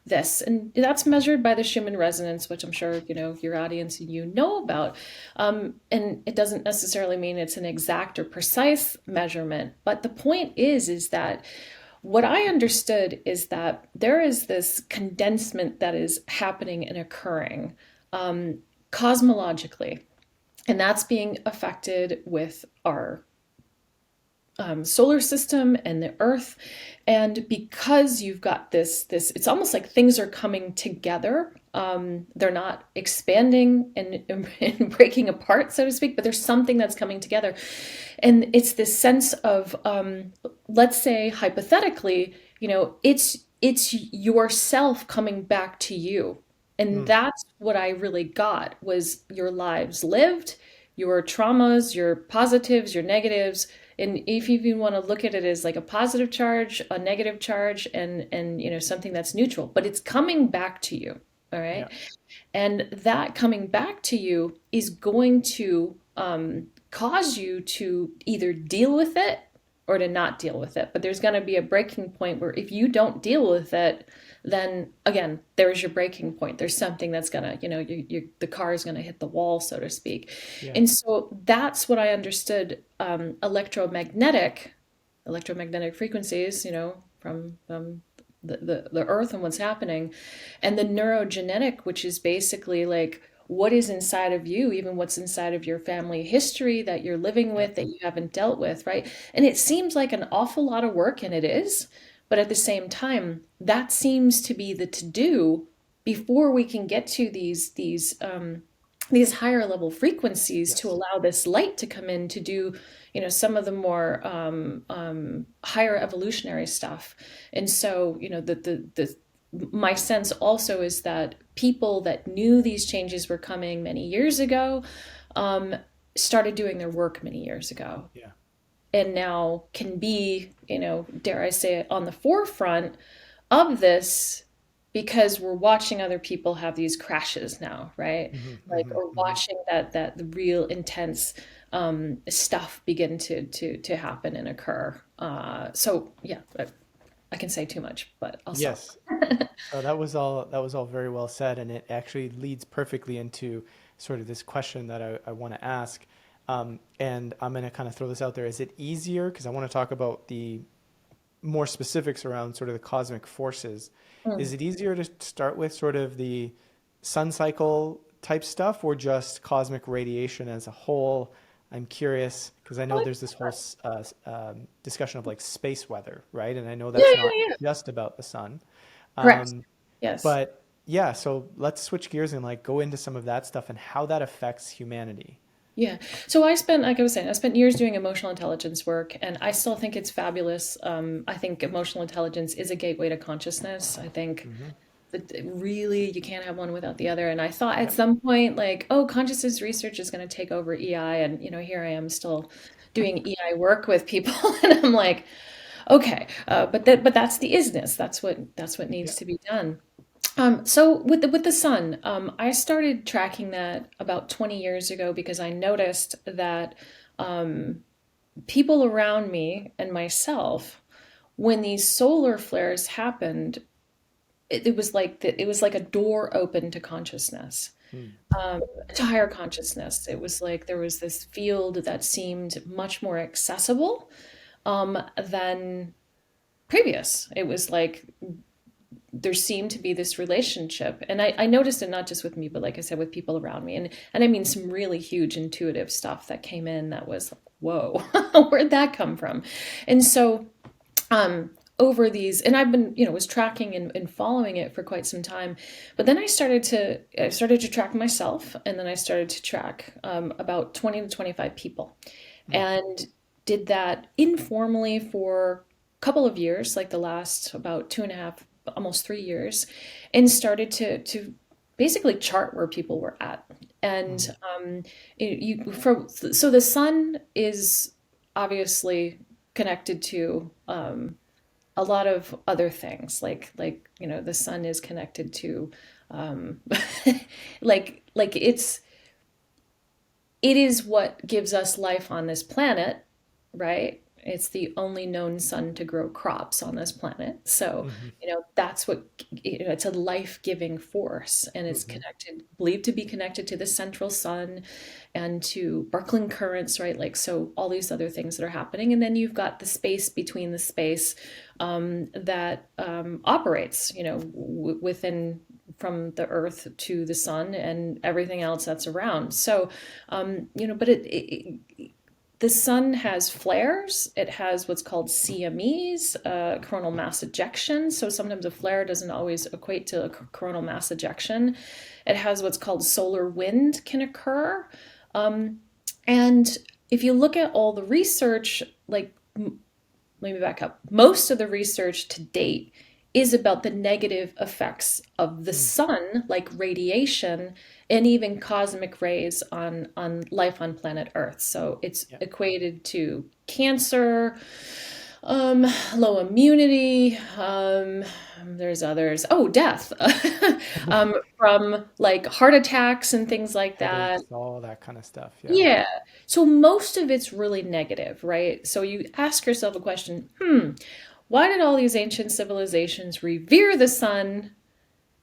this, and that's measured by the Schumann resonance, which I'm sure your audience and you know about. And it doesn't necessarily mean it's an exact or precise measurement, but the point is that what I understood is that there is this condensement that is happening and occurring, cosmologically, and that's being affected with our solar system and the Earth. And because you've got this, it's almost like things are coming together. They're not expanding and breaking apart, so to speak, but there's something that's coming together. And it's this sense of, let's say hypothetically, it's yourself coming back to you. And Mm. that's what I really got, was your lives lived, your traumas, your positives, your negatives. And if you even want to look at it as like a positive charge, a negative charge, and something that's neutral, but it's coming back to you. All right. Yeah. And that coming back to you is going to cause you to either deal with it, or to not deal with it. But there's going to be a breaking point where if you don't deal with it, then again, there's your breaking point. There's something that's going to, the car is going to hit the wall, so to speak. Yeah. And so that's what I understood electromagnetic frequencies, from the earth and what's happening, and the neurogenetic, which is basically like what is inside of you, even what's inside of your family history that you're living Yeah. with that you haven't dealt with, right? And it seems like an awful lot of work, and it is, but at the same time, that seems to be the to do before we can get to these higher level frequencies to Yes. allow this light to come in to do, some of the more higher evolutionary stuff. And so, my sense also is that people that knew these changes were coming many years ago started doing their work many years ago, Yeah. and now can be, dare I say it, on the forefront of this because we're watching other people have these crashes now, right? Hmm. Like, Hmm. or Hmm. watching that the real intense stuff begin to happen and occur. So yeah, I can say too much, but I'll stop. Yes. So that was all very well said, and it actually leads perfectly into sort of this question that I want to ask. And I'm going to kind of throw this out there. Is it easier? Because I want to talk about the more specifics around sort of the cosmic forces. Is Mm. it easier to start with sort of the sun cycle type stuff or just cosmic radiation as a whole? I'm curious because I know there's this whole discussion of like space weather, right? And I know Yeah, that's yeah, not yeah. just about the sun. Correct. Um, Yes. but yeah, so let's switch gears and like go into some of that stuff and how that affects humanity. Yeah. So like I was saying, I spent years doing emotional intelligence work, and I still think it's fabulous. I think emotional intelligence is a gateway to consciousness. I think Hmm. that really you can't have one without the other. And I thought at Yep. some point, like, oh, consciousness research is going to take over EI, and here I am still doing EI work with people, and I'm like, okay, but that's the isness. That's what needs Yep. to be done. So with the sun, I started tracking that about 20 years ago because I noticed that um, people around me and myself, when these solar flares happened, it was like a door open to consciousness, Mm. um, to higher consciousness. It was like there was this field that seemed much more accessible than previous. It was like there seemed to be this relationship, and I noticed it not just with me, but like I said, with people around me, and I mean some really huge intuitive stuff that came in that was like, whoa, where'd that come from? And so um over these, and I've been, was tracking and following it for quite some time, but then I started to track myself, and then I started to track about 20 to 25 people, Mm. and did that informally for a couple of years, like the last about 2.5, almost 3 years, and started to basically chart where people were at. And Hmm. so the sun is obviously connected to a lot of other things, like the sun is connected to um, like it is what gives us life on this planet, right? It's the only known sun to grow crops on this planet. So, Hmm. that's what, it's a life-giving force, and it's Hmm. connected, believed to be connected to the central sun and to Barkling currents, right? Like, so all these other things that are happening. And then you've got the space between the space that operates, within, from the earth to the sun and everything else that's around. So, but the sun has flares. It has what's called CMEs, coronal mass ejection. So sometimes a flare doesn't always equate to a coronal mass ejection. It has what's called solar wind can occur. Um, and if you look at all the research, like, let me back up. Most of the research to date is about the negative effects of the Mm. sun, like radiation and even cosmic rays on life on planet Earth. So it's Yeah. equated to cancer, Low immunity. There's others. Oh, death. From like heart attacks and things like that. Headaches, all that kind of stuff. Yeah. Yeah. So most of it's really negative, right? So you ask yourself a question, why did all these ancient civilizations revere the sun,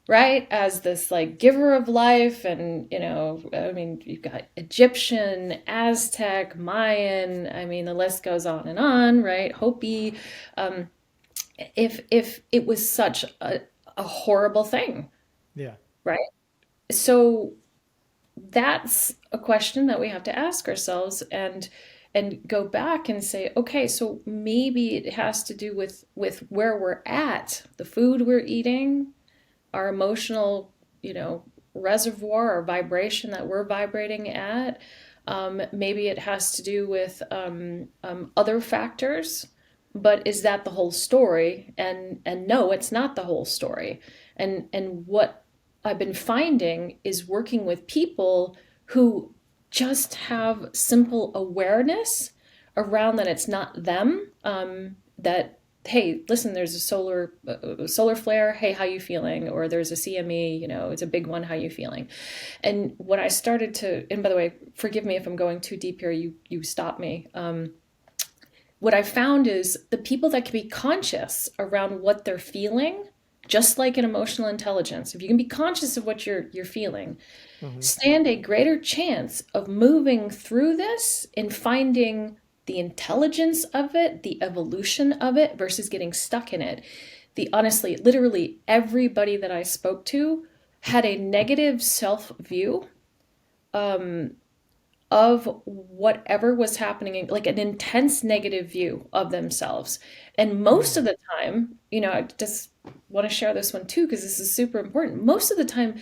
right, as this like giver of life? And, I mean, you've got Egyptian, Aztec, Mayan, I mean, the list goes on, right? Hopi. Um, if it was such a horrible thing, Yeah. right? So that's a question that we have to ask ourselves and go back and say, okay, so maybe it has to do with where we're at, the food we're eating, our emotional, reservoir or vibration that we're vibrating at. Maybe it has to do with other factors, but is that the whole story? And no, it's not the whole story. And what I've been finding is working with people who just have simple awareness around that it's not them. That hey, listen, there's a solar flare. Hey, how you feeling? Or there's a CME. It's a big one. How you feeling? And when I started to, and by the way, forgive me if I'm going too deep here. You stop me. What I found is the people that can be conscious around what they're feeling, just like in emotional intelligence, if you can be conscious of what you're feeling, Hmm. stand a greater chance of moving through this and finding the intelligence of it, the evolution of it, versus getting stuck in it. Honestly, literally everybody that I spoke to had a negative self view um, of whatever was happening, like an intense negative view of themselves. And most of Mm. the time, I just want to share this one too, because this is super important. Most of the time,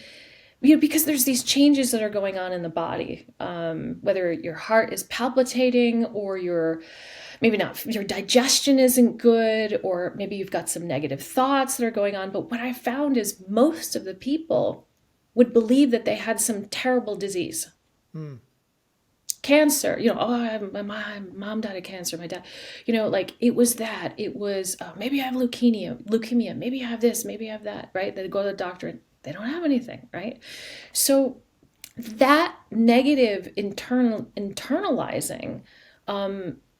because there's these changes that are going on in the body, whether your heart is palpitating or maybe not, your digestion isn't good, or maybe you've got some negative thoughts that are going on. But what I found is most of the people would believe that they had some terrible disease, Mm. cancer, my mom died of cancer, my dad, like it was that, it was, maybe I have leukemia, maybe I have this, maybe I have that, right? They go to the doctor and they don't have anything, right? So that negative internalizing,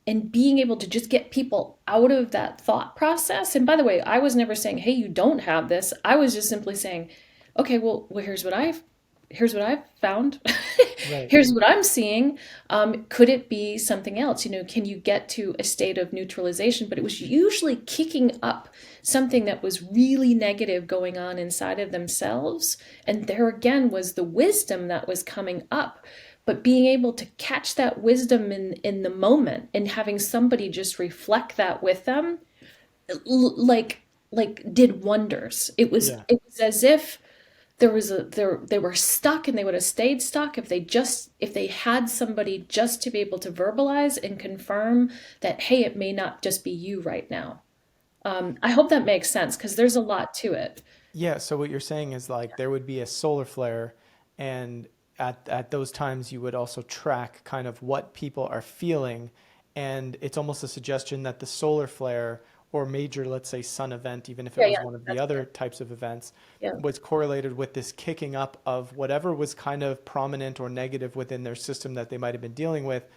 and being able to just get people out of that thought process. And by the way, I was never saying, hey, you don't have this. I was just simply saying, okay, well, here's what I've found. Right. Here's what I'm seeing. Could it be something else? Can you get to a state of neutralization? But it was usually kicking up something that was really negative going on inside of themselves. And there again was the wisdom that was coming up. But being able to catch that wisdom in the moment and having somebody just reflect that with them, like did wonders. It was Yeah. it was as if they were stuck, and they would have stayed stuck if they had somebody just to be able to verbalize and confirm that, hey, it may not just be you right now. I hope that makes sense, because there's a lot to it. Yeah, so what you're saying is like there would be a solar flare, and at those times you would also track kind of what people are feeling, and it's almost a suggestion that the solar flare or major, let's say, sun event, even if it Yeah, was yeah, one of the that's other good. types of events, Yeah, was correlated with this kicking up of whatever was kind of prominent or negative within their system that they might have been dealing with,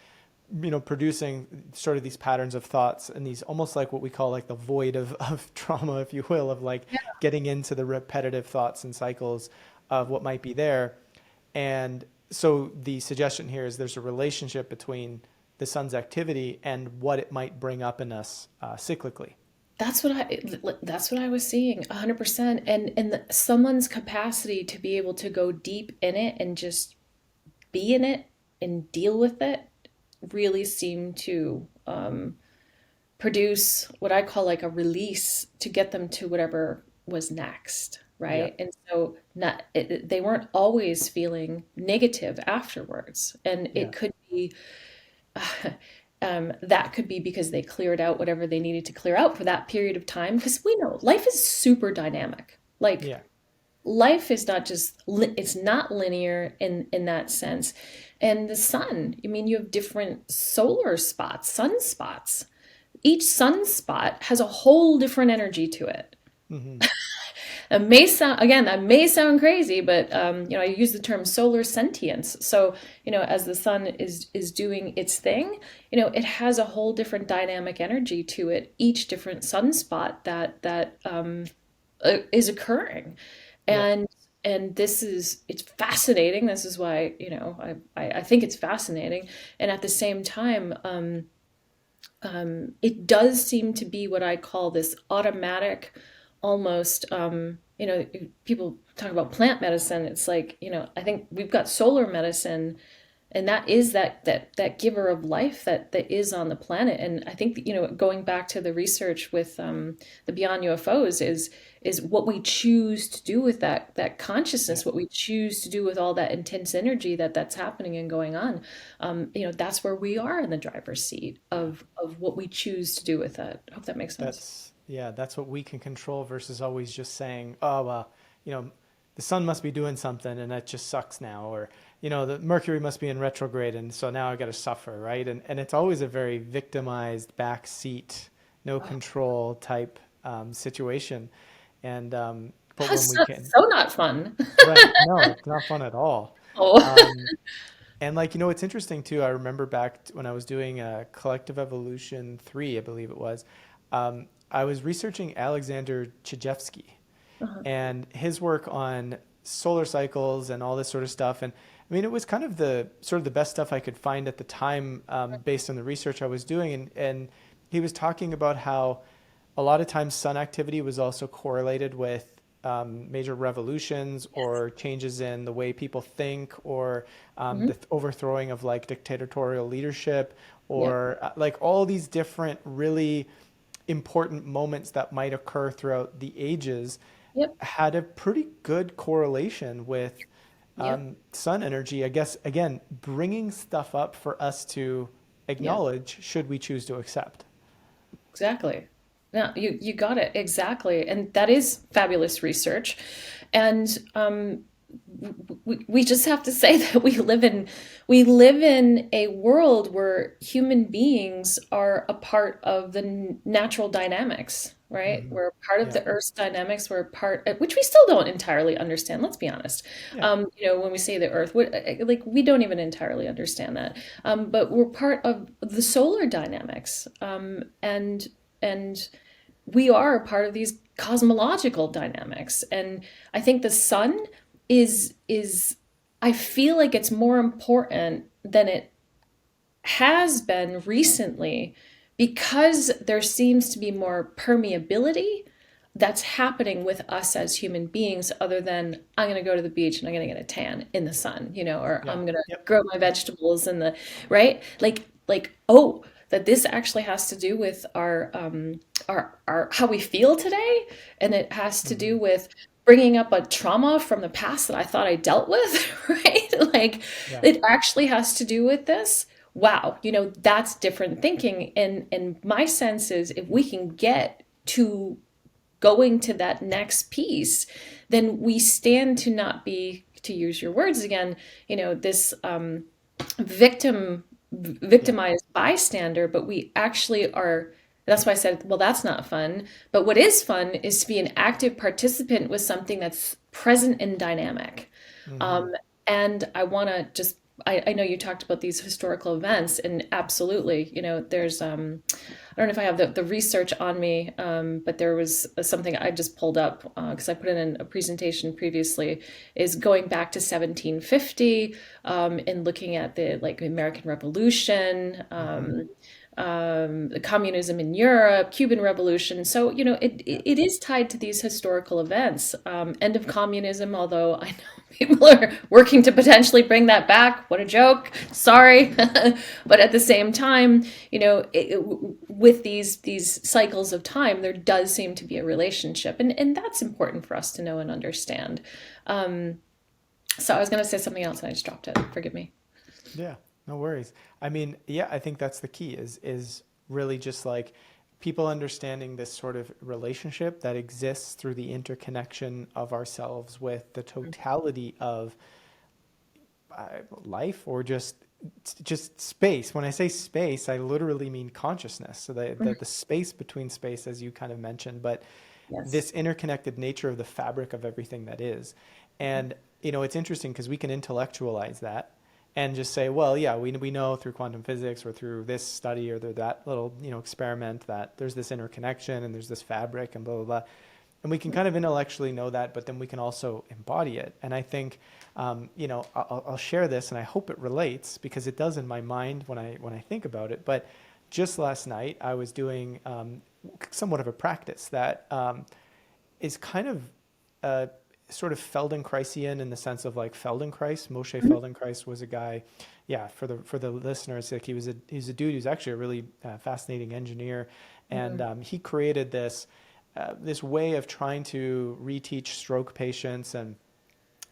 producing sort of these patterns of thoughts and these almost like what we call like the void of trauma, if you will, of like yeah. getting into the repetitive thoughts and cycles of what might be there. And so the suggestion here is there's a relationship between the sun's activity and what it might bring up in us cyclically. That's what I was seeing 100%. And someone's capacity to be able to go deep in it and just be in it and deal with it really seemed to produce what I call like a release to get them to whatever was next, Yeah. right? And so they weren't always feeling negative afterwards, and Yeah. it could be that could be because they cleared out whatever they needed to clear out for that period of time. Because we know life is super dynamic. Like Yeah. life is not just it's not linear in that sense. And the sun, I mean, you have different solar spots, sunspots. each sunspot has a whole different energy to it. Hmm. It may sound, again, that may sound crazy, but I use the term solar sentience. So, as the sun is doing its thing, it has a whole different dynamic energy to it. Each different sunspot that is occurring, Yep. and it's fascinating. This is why I think it's fascinating, and at the same time, it does seem to be what I call this automatic, almost, people talk about plant medicine. It's like, I think we've got solar medicine, and that is that giver of life that is on the planet. And I think, going back to the research with the Beyond UFOs is what we choose to do with that Yeah. consciousness, what we choose to do with all that intense energy that's happening and going on. That's where we are in the driver's seat Yeah. of what we choose to do with that. I hope that makes sense. That's what we can control versus always just saying, oh, well, you know, the sun must be doing something and that just sucks now. Or, the Mercury must be in retrograde and so now I got to suffer, right? And it's always a very victimized backseat, no Oh, control type situation. And, but when that's we can, so not fun. right. No, it's not fun at all. Oh. Um, and like, it's interesting too. I remember back when I was doing Collective Evolution 3, I believe it was. I was researching Alexander Chijevsky Uh-huh. and his work on solar cycles and all this sort of stuff. And I mean, it was kind of the sort of the best stuff I could find at the time, based on the research I was doing. And he was talking about how a lot of times sun activity was also correlated with major revolutions Yes. or changes in the way people think, or Hmm. the overthrowing of like dictatorial leadership, Yep. or like all these different really important moments that might occur throughout the ages Yep. had a pretty good correlation with Yep. sun energy. I guess, again, bringing stuff up for us to Yeah. acknowledge should we choose to accept. Exactly. No, you got it exactly, and that is fabulous research. And we just have to say that we live in a world where human beings are a part of the natural dynamics, right? Hmm. We're a part of Yeah. the Earth's dynamics. We're a part, which we still don't entirely understand. Let's be honest. Yeah. When we say the Earth, like we don't even entirely understand that. But we're part of the solar dynamics, and we are a part of these cosmological dynamics. And I think the sun is I feel like it's more important than it has been recently, because there seems to be more permeability that's happening with us as human beings, other than I'm going to go to the beach and I'm going to get a tan in the sun, or Yeah. I'm going to Yep. grow my vegetables in the right, like, oh, that this actually has to do with our how we feel today, and it has to Hmm. do with bringing up a trauma from the past that I thought I dealt with, right? Like, Yeah. it actually has to do with this. Wow, that's different thinking. And my sense is, if we can get to going to that next piece, then we stand to not be, to use your words again, this victim Yeah. victimized bystander, but we actually are. That's why I said, well, that's not fun. But what is fun is to be an active participant with something that's present and dynamic. Hmm. um, and I want to just, I know you talked about these historical events, and absolutely, there's I don't know if I have the research on me, but there was something I just pulled up, because I put it in a presentation previously, is going back to 1750, and looking at the, like, American Revolution, Hmm. the communism in Europe, Cuban Revolution. So, Yeah. it is tied to these historical events. End of communism, although I know people are working to potentially bring that back. What a joke. Sorry. But at the same time, with these cycles of time, there does seem to be a relationship. And that's important for us to know and understand. Um, so I was going to say something else and I just dropped it. Forgive me. Yeah, no worries. I mean, yeah, I think that's the key is really just like people understanding this sort of relationship that exists through the interconnection of ourselves with the totality of life, or just just space. When I say space, I literally mean consciousness. So the space between space, as you kind of mentioned, but Yes. this interconnected nature of the fabric of everything that is. And, you know, it's interesting because we can intellectualize that and just say, well, yeah, we know through quantum physics or through this study or through that little, you know, experiment that there's this interconnection and there's this fabric and blah, blah, blah. And we can kind of intellectually know that, but then we can also embody it. And I think, you know, I'll share this, and I hope it relates because it does in my mind when I think about it. But just last night, I was doing somewhat of a practice that is kind of sort of Feldenkraisian in the sense of like Feldenkrais. Moshe Feldenkrais was a guy, yeah, for the listeners, like he's a dude who's actually a really fascinating engineer, and he created this way of trying to reteach stroke patients and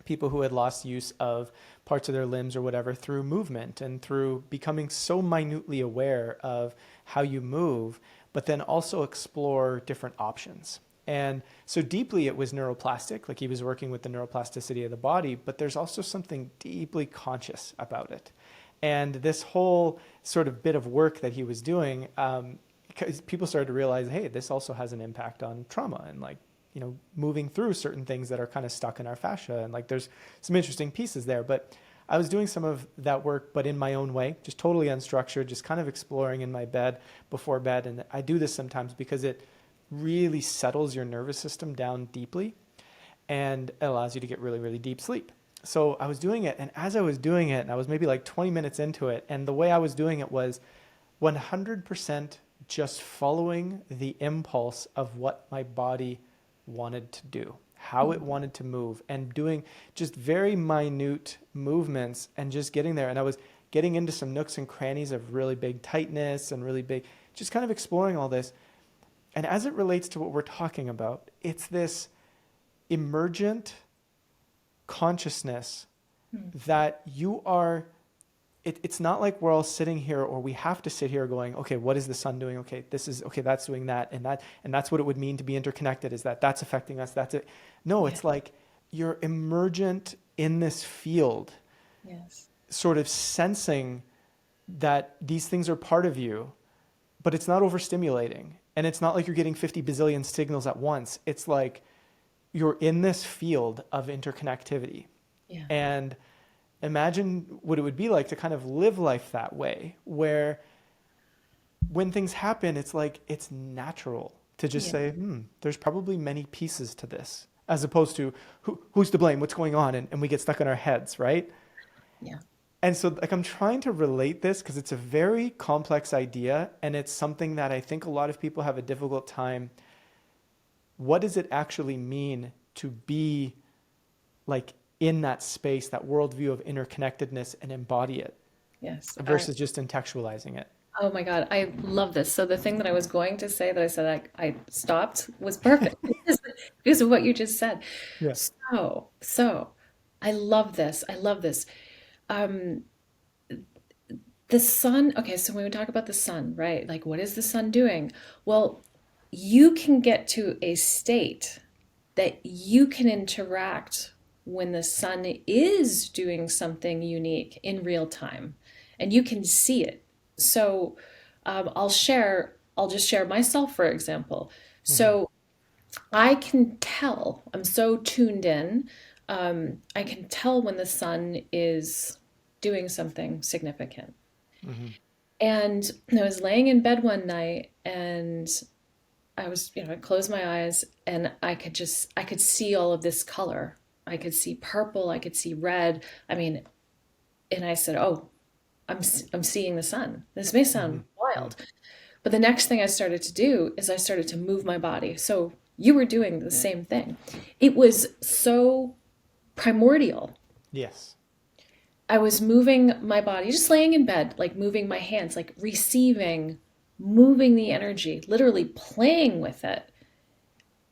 people who had lost use of parts of their limbs or whatever through movement and through becoming so minutely aware of how you move, but then also explore different options. And so deeply it was neuroplastic, like he was working with the neuroplasticity of the body, but there's also something deeply conscious about it. And this whole sort of bit of work that he was doing, because people started to realize, hey, this also has an impact on trauma and like, you know, moving through certain things that are kind of stuck in our fascia. And like, there's some interesting pieces there, but I was doing some of that work, but in my own way, just totally unstructured, just kind of exploring in my bed before bed. And I do this sometimes because it really settles your nervous system down deeply and it allows you to get really, really deep sleep. So I was doing it. And as I was doing it, and I was maybe like 20 minutes into it, and the way I was doing it was 100% just following the impulse of what my body wanted to do, how it wanted to move, and doing just very minute movements and just getting there. And I was getting into some nooks and crannies of really big tightness and really big, just kind of exploring all this. And as it relates to what we're talking about, it's this emergent consciousness that you are. It's not like we're all sitting here or we have to sit here going, okay, what is the sun doing? Okay, this is, okay, that's doing that. And that's what it would mean to be interconnected, is that that's affecting us. That's it. No, Yeah. it's like you're emergent in this field, Yes. sort of sensing that these things are part of you, but it's not overstimulating. And it's not like you're getting 50 bazillion signals at once. It's like you're in this field of interconnectivity. Yeah. And imagine what it would be like to kind of live life that way, where when things happen, it's like it's natural to just Yeah. say, there's probably many pieces to this, as opposed to who's to blame, what's going on, and we get stuck in our heads, right? Yeah. And so like I'm trying to relate this because it's a very complex idea, and it's something that I think a lot of people have a difficult time. What does it actually mean to be like in that space, that worldview of interconnectedness, and embody it Yes. versus just intellectualizing it? Oh my God, I love this. So the thing that I was going to say that I said I stopped was perfect because of what you just said. Yeah. So I love this. I love this. Um, the sun, okay, so when we talk about the sun, right? Like what is the sun doing? Well, you can get to a state that you can interact when the sun is doing something unique in real time and you can see it. So I'll just share myself, for example. Hmm. So I can tell, I'm so tuned in, I can tell when the sun is doing something significant. Hmm. And I was laying in bed one night and I was, I closed my eyes and I could see all of this color. I could see purple, I could see red. I mean, and I said, "Oh, I'm seeing the sun." This may Hmm. sound Yeah. wild, but the next thing I started to do is I started to move my body. So you were doing the same thing. It was so primordial. Yes. I was moving my body, just laying in bed, like moving my hands, like receiving, moving the energy, literally playing with it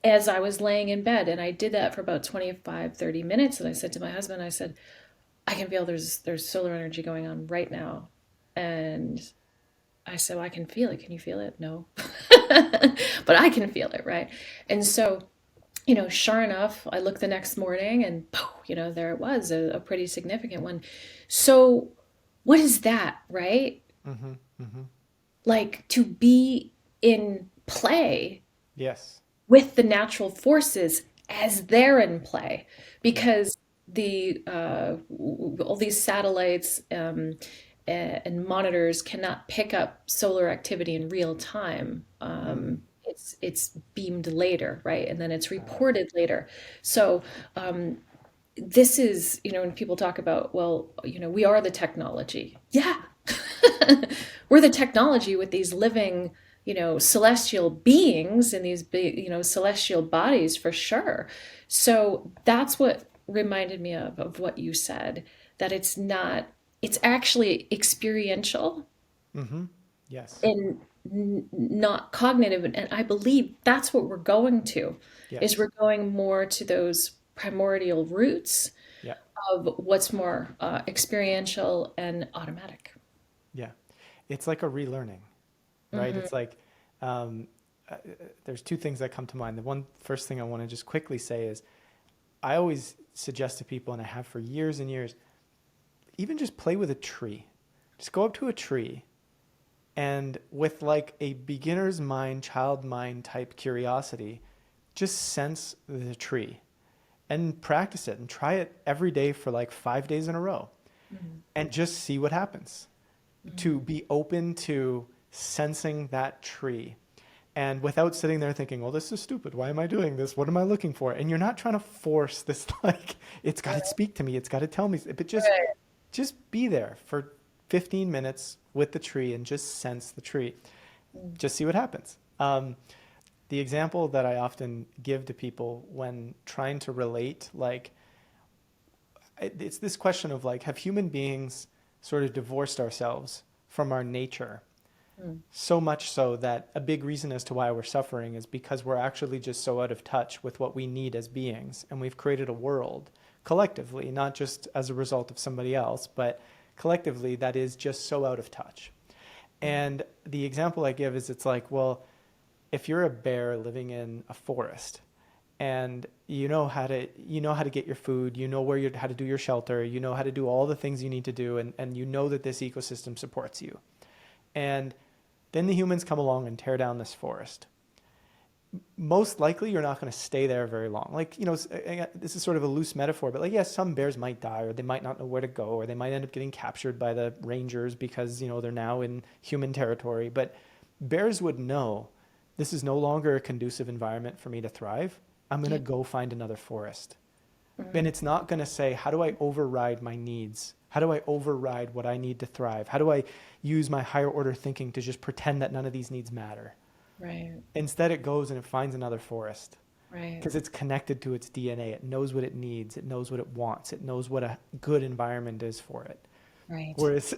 as I was laying in bed. And I did that for about 25, 30 minutes. And I said to my husband, I said, I can feel there's solar energy going on right now. And I said, well, I can feel it. Can you feel it? No. But I can feel it, right? And so, sure enough, I looked the next morning and, poof, there it was, a pretty significant one. So what is that, right? Mm-hmm. Mm-hmm. Like to be in play Yes. with the natural forces as they're in play, Yeah. because all these satellites and monitors cannot pick up solar activity in real time. Mm. It's beamed later, right? And then it's Got it. reported later. So this is, when people talk about, well, we are the technology. Yeah. We're the technology with these living, celestial beings in these big, celestial bodies for sure. So that's what reminded me of what you said, that it's not, it's actually experiential Mm-hmm. Yes. and not cognitive. And I believe that's what we're going to, is Yes. we're going more to those primordial roots Yeah. of what's more experiential and automatic. Yeah. It's like a relearning, right? Hmm. It's like um, uh, there's two things that come to mind. The one first thing I want to just quickly say is I always suggest to people, and I have for years and years, even just play with a tree. Just go up to a tree and with like a beginner's mind, child mind type curiosity, just sense the tree and practice it and try it every day for like 5 days in a row Hmm. and just see what happens. To be open to sensing that tree and without sitting there thinking, well, this is stupid. Why am I doing this? What am I looking for? And you're not trying to force this, like, it's got to speak to me. It's got to tell me, but Right. just be there for 15 minutes with the tree and just sense the tree. Just see what happens. The example that I often give to people when trying to relate, like, it's this question of like, have human beings sort of divorced ourselves from our nature? Mm. So much so that a big reason as to why we're suffering is because we're actually just so out of touch with what we need as beings. And we've created a world collectively, not just as a result of somebody else, but collectively that is just so out of touch. And the example I give is it's like, well, if you're a bear living in a forest and you know how to get your food, you know how to do your shelter, you know how to do all the things you need to do, and you know that this ecosystem supports you. And then the humans come along and tear down this forest. Most likely you're not going to stay there very long. Like, this is sort of a loose metaphor, but like, yes, some bears might die or they might not know where to go or they might end up getting captured by the rangers because, they're now in human territory. But bears would know this is no longer a conducive environment for me to thrive. I'm going to Yeah. go find another forest. And Mm. it's not going to say, how do I override my needs? How do I override what I need to thrive? How do I use my higher order thinking to just pretend that none of these needs matter? Right. Instead, it goes and it finds another forest Right. because it's connected to its DNA. It knows what it needs. It knows what it wants. It knows what a good environment is for it. Right. Whereas,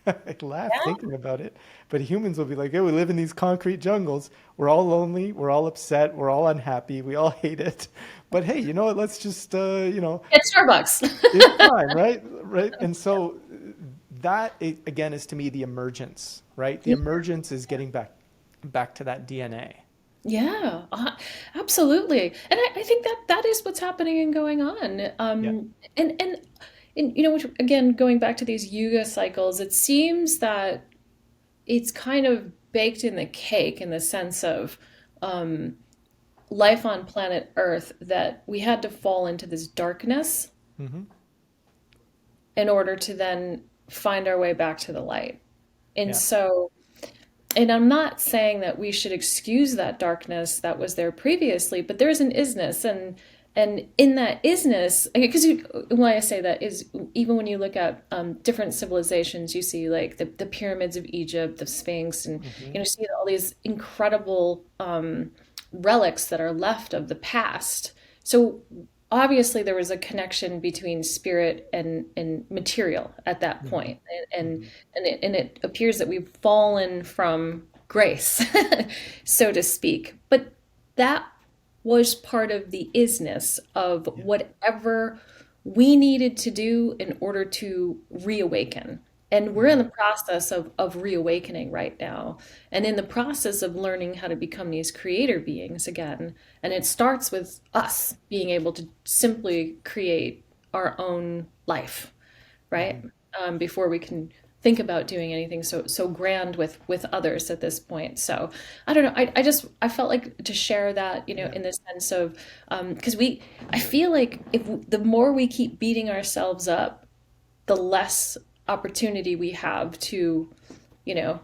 I laugh Yeah. thinking about it, but humans will be like, "Yeah, we live in these concrete jungles. We're all lonely. We're all upset. We're all unhappy. We all hate it. But hey, you know what? Let's just, Get Starbucks. it's fine, right? Right. And so that again is to me the emergence, right? The Yeah. emergence is getting back to that DNA. Yeah, absolutely. And I think that that is what's happening and going on. Yeah. And which, again, going back to these yuga cycles, it seems that it's kind of baked in the cake in the sense of um, life on planet Earth, that we had to fall into this darkness Hmm. in order to then find our way back to the light. And Yeah. so, and I'm not saying that we should excuse that darkness that was there previously, but there is an isness, and in that isness, because why I say that is, even when you look at different civilizations, you see like the pyramids of Egypt, the Sphinx, and Hmm. see all these incredible relics that are left of the past. So obviously there was a connection between spirit and material at that Hmm. point, and Hmm. it appears that we've fallen from grace, so to speak. But that was part of the isness of Yeah. whatever we needed to do in order to reawaken. And we're in Hmm. the process of reawakening right now, and in the process of learning how to become these creator beings again. And it starts with us being able to simply create our own life, Hmm. right? before we can think about doing anything so grand with others at this point. So I don't know. I felt like to share that, Yeah. in the sense of because I feel like if the more we keep beating ourselves up, the less opportunity we have to, you know,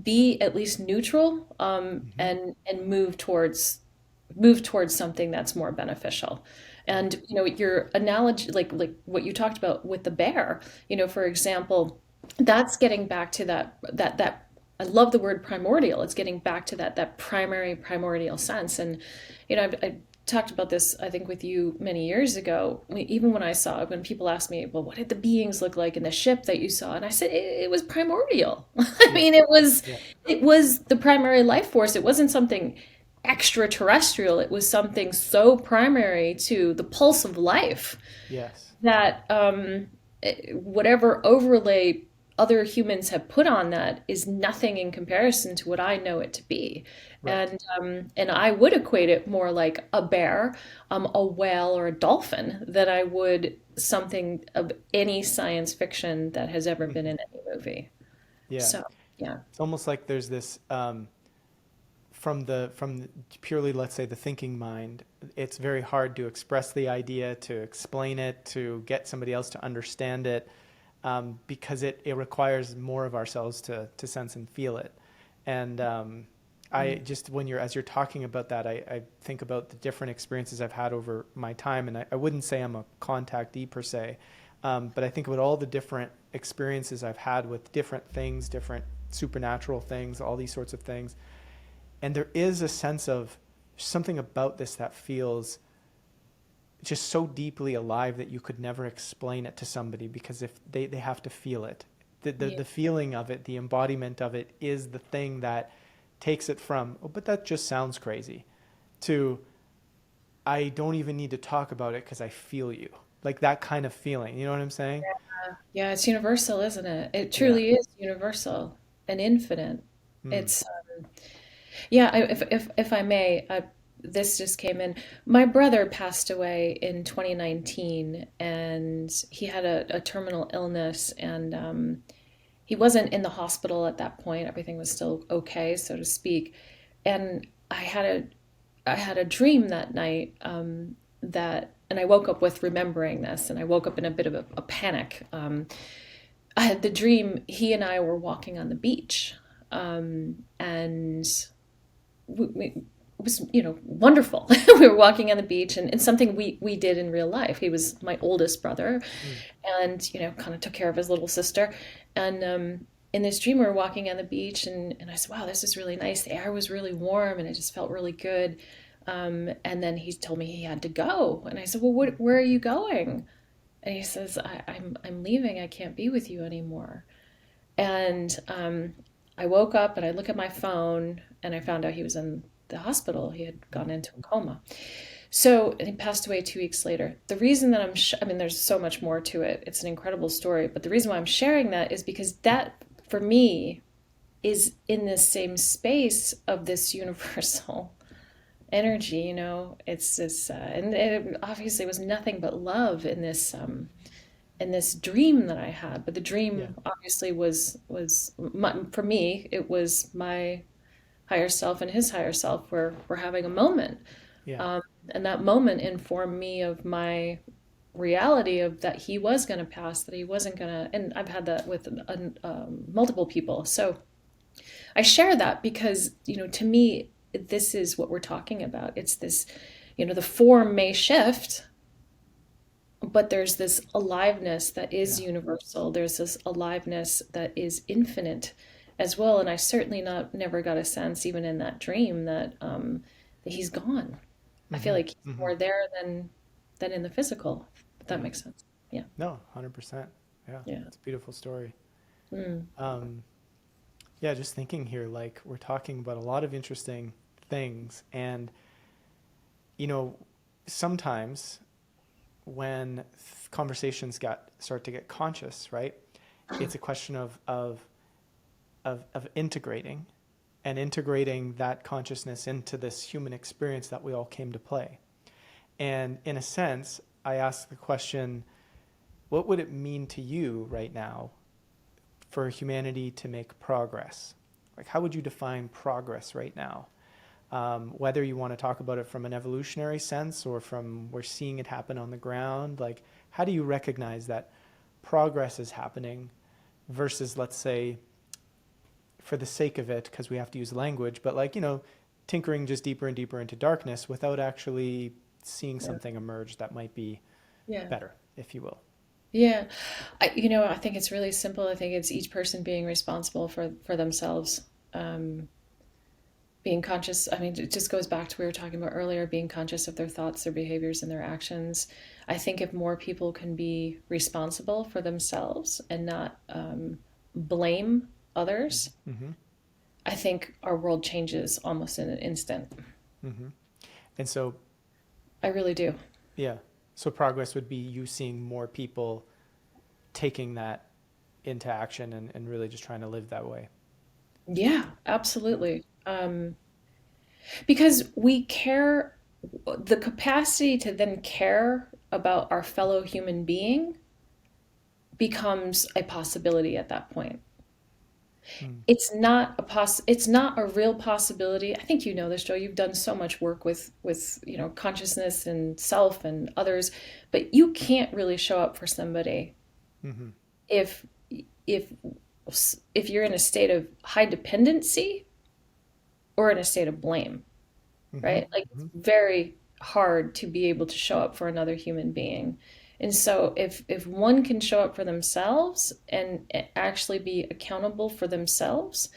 be at least neutral, Hmm. and move towards something that's more beneficial. Yeah. And your analogy, like what you talked about with the bear, for example, that's getting back to that I love the word primordial. It's getting back to that primordial sense. And I talked about this, I think, with you many years ago. Even when people ask me, well, what did the beings look like in the ship that you saw? And I said it was primordial. I Yeah. mean, Yeah. it was the primary life force. It wasn't something extraterrestrial. It was something so primary to the pulse of life Yes. that whatever overlay other humans have put on that is nothing in comparison to what I know it to be. Right. And I would equate it more like a bear, a whale, or a dolphin than I would something of any science fiction that has ever been Hmm. in any movie. Yeah. So, yeah. It's almost like there's this purely, let's say, the thinking mind. It's very hard to express the idea, to explain it, to get somebody else to understand it, because it requires more of ourselves to sense and feel it. And I Mm. just, as you're talking about that, I think about the different experiences I've had over my time, and I wouldn't say I'm a contactee per se, but I think about all the different experiences I've had with different things, different supernatural things, all these sorts of things. And there is a sense of something about this that feels just so deeply alive that you could never explain it to somebody, because if they have to feel it. Yeah. The feeling of it, the embodiment of it is the thing that takes it from, oh, but that just sounds crazy, to I don't even need to talk about it because I feel you. Like that kind of feeling. You know what I'm saying? Yeah, it's universal, isn't it? It Yeah. truly is universal and infinite. Mm. It's Yeah, if I may, this just came in. My brother passed away in 2019, and he had a terminal illness, and he wasn't in the hospital at that point. Everything was still okay, so to speak. And I had a dream that night, and I woke up with remembering this, and I woke up in a bit of a panic. I had the dream. He and I were walking on the beach, and it was wonderful. We were walking on the beach, and something we did in real life. He was my oldest brother, Mm. and kind of took care of his little sister. And in this dream, we were walking on the beach, and I said, wow, this is really nice. The air was really warm, and it just felt really good. And then he told me he had to go, and I said, well, where are you going? And he says, I'm leaving. I can't be with you anymore. And I woke up and I look at my phone, and I found out he was in the hospital. He had gone into a coma. So, and he passed away 2 weeks later. The reason that I mean, there's so much more to it. It's an incredible story. But the reason why I'm sharing that is because that, for me, is in this same space of this universal energy. It's this, and it obviously was nothing but love in this dream that I had. But the Yeah. dream obviously for me, it was my higher self and his higher self were having a moment. Yeah. Um, and that moment informed me of my reality of that he was going to pass, that he wasn't going to, and I've had that with multiple people. So I share that because, to me, this is what we're talking about. It's this, the form may shift, but there's this aliveness that is Yeah. universal. There's this aliveness that is infinite as well. And I certainly never got a sense, even in that dream, that he's gone. I feel Hmm. like he's Hmm. more there than in the physical, if that Yeah. makes sense. Yeah. No, 100%. Yeah. Yeah. It's a beautiful story. Mm. Um, yeah, just thinking here, like we're talking about a lot of interesting things. And, you know, sometimes when conversations start to get conscious, right? It's a question of integrating and integrating that consciousness into this human experience that we all came to play. And in a sense, I ask the question, what would it mean to you right now for humanity to make progress? Like, how would you define progress right now? Whether you want to talk about it from an evolutionary sense or from we're seeing it happen on the ground, like, how do you recognize that progress is happening versus, let's say, for the sake of it, because we have to use language, but like, tinkering just deeper and deeper into darkness without actually seeing something emerge that might be Yeah. better, if you will. Yeah. I think it's really simple. I think it's each person being responsible for themselves. Um, Being conscious, I mean, it just goes back to what we were talking about earlier, being conscious of their thoughts, their behaviors, and their actions. I think if more people can be responsible for themselves and not blame others, Mm-hmm. I think our world changes almost in an instant. Mm-hmm. And so, I really do. yeah, so progress would be you seeing more people taking that into action and really just trying to live that way. Yeah, Yeah. absolutely. Because we care, the capacity to then care about our fellow human being becomes a possibility at that point. Mm. It's not a real possibility. I think you know this, Joe. You've done so much work with consciousness and self and others, but you can't really show up for somebody Mm-hmm. if if if you're in a state of high dependency or in a state of blame, Mm-hmm. right? Like it's Mm-hmm. very hard to be able to show up for another human being. And so if one can show up for themselves and actually be accountable for themselves,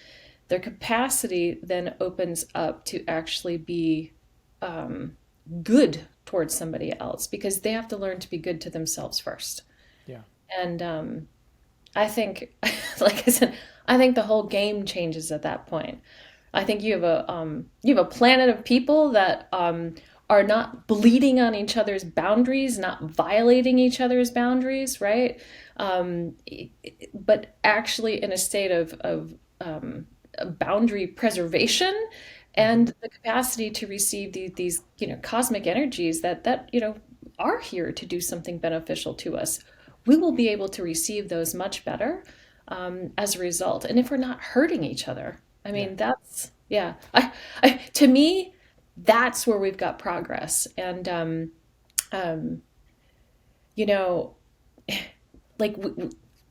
their capacity then opens up to actually be um, good towards somebody else because they have to learn to be good to themselves first. Yeah. And I think, like I said, I think the whole game changes at that point. I think you have a planet of people that are not bleeding on each other's boundaries, not violating each other's boundaries, right? Um, but actually in a state of boundary preservation Mm-hmm. and the capacity to receive these cosmic energies that are here to do something beneficial to us. We will be able to receive those much better as a result. And if we're not hurting each other, I Yeah. mean, that's, yeah. To me, that's where we've got progress. And, um, you know, like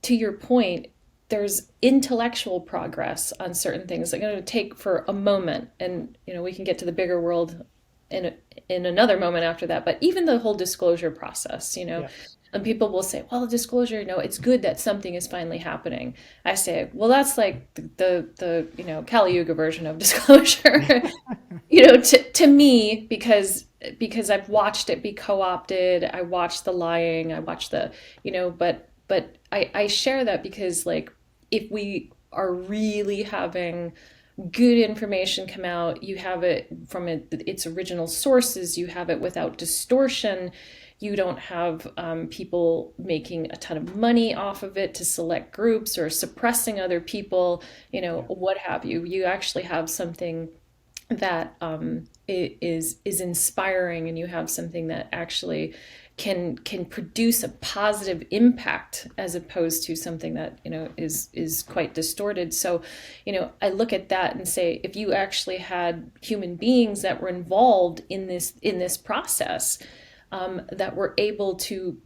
to your point, there's intellectual progress on certain things that are going to take for a moment. And, we can get to the bigger world in, in another moment after that. But even the whole disclosure process, Yeah. and people will say, well, disclosure, it's good that something is finally happening. I say, well, that's like the Kali Yuga version of disclosure, to me, because I've watched it be co-opted. I watched the lying. I watched but I share that because like if we are really having good information come out, you have it from its original sources, you have it without distortion, you don't have people making a ton of money off of it to select groups or suppressing other people, Yeah. what have you. You actually have something that is inspiring, and you have something that actually can produce a positive impact as opposed to something that is quite distorted. So I look at that and say, if you actually had human beings that were involved in this process, that were able to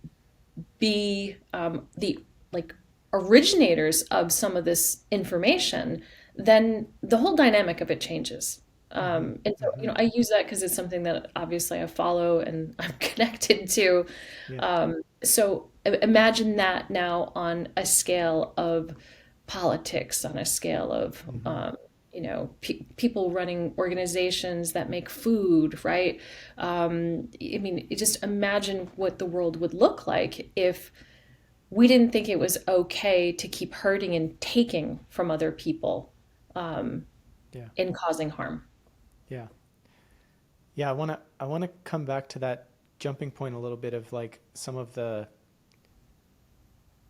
be the like originators of some of this information, then the whole dynamic of it changes. Mm-hmm. And so, Mm-hmm. I use that because it's something that obviously I follow and I'm connected to. Yeah. So imagine that now on a scale of politics, on a scale of, Mm-hmm. people running organizations that make food, right? I mean, just imagine what the world would look like if we didn't think it was okay to keep hurting and taking from other people um, Yeah. and causing harm. Yeah. Yeah. I want to come back to that jumping point a little bit of like some of the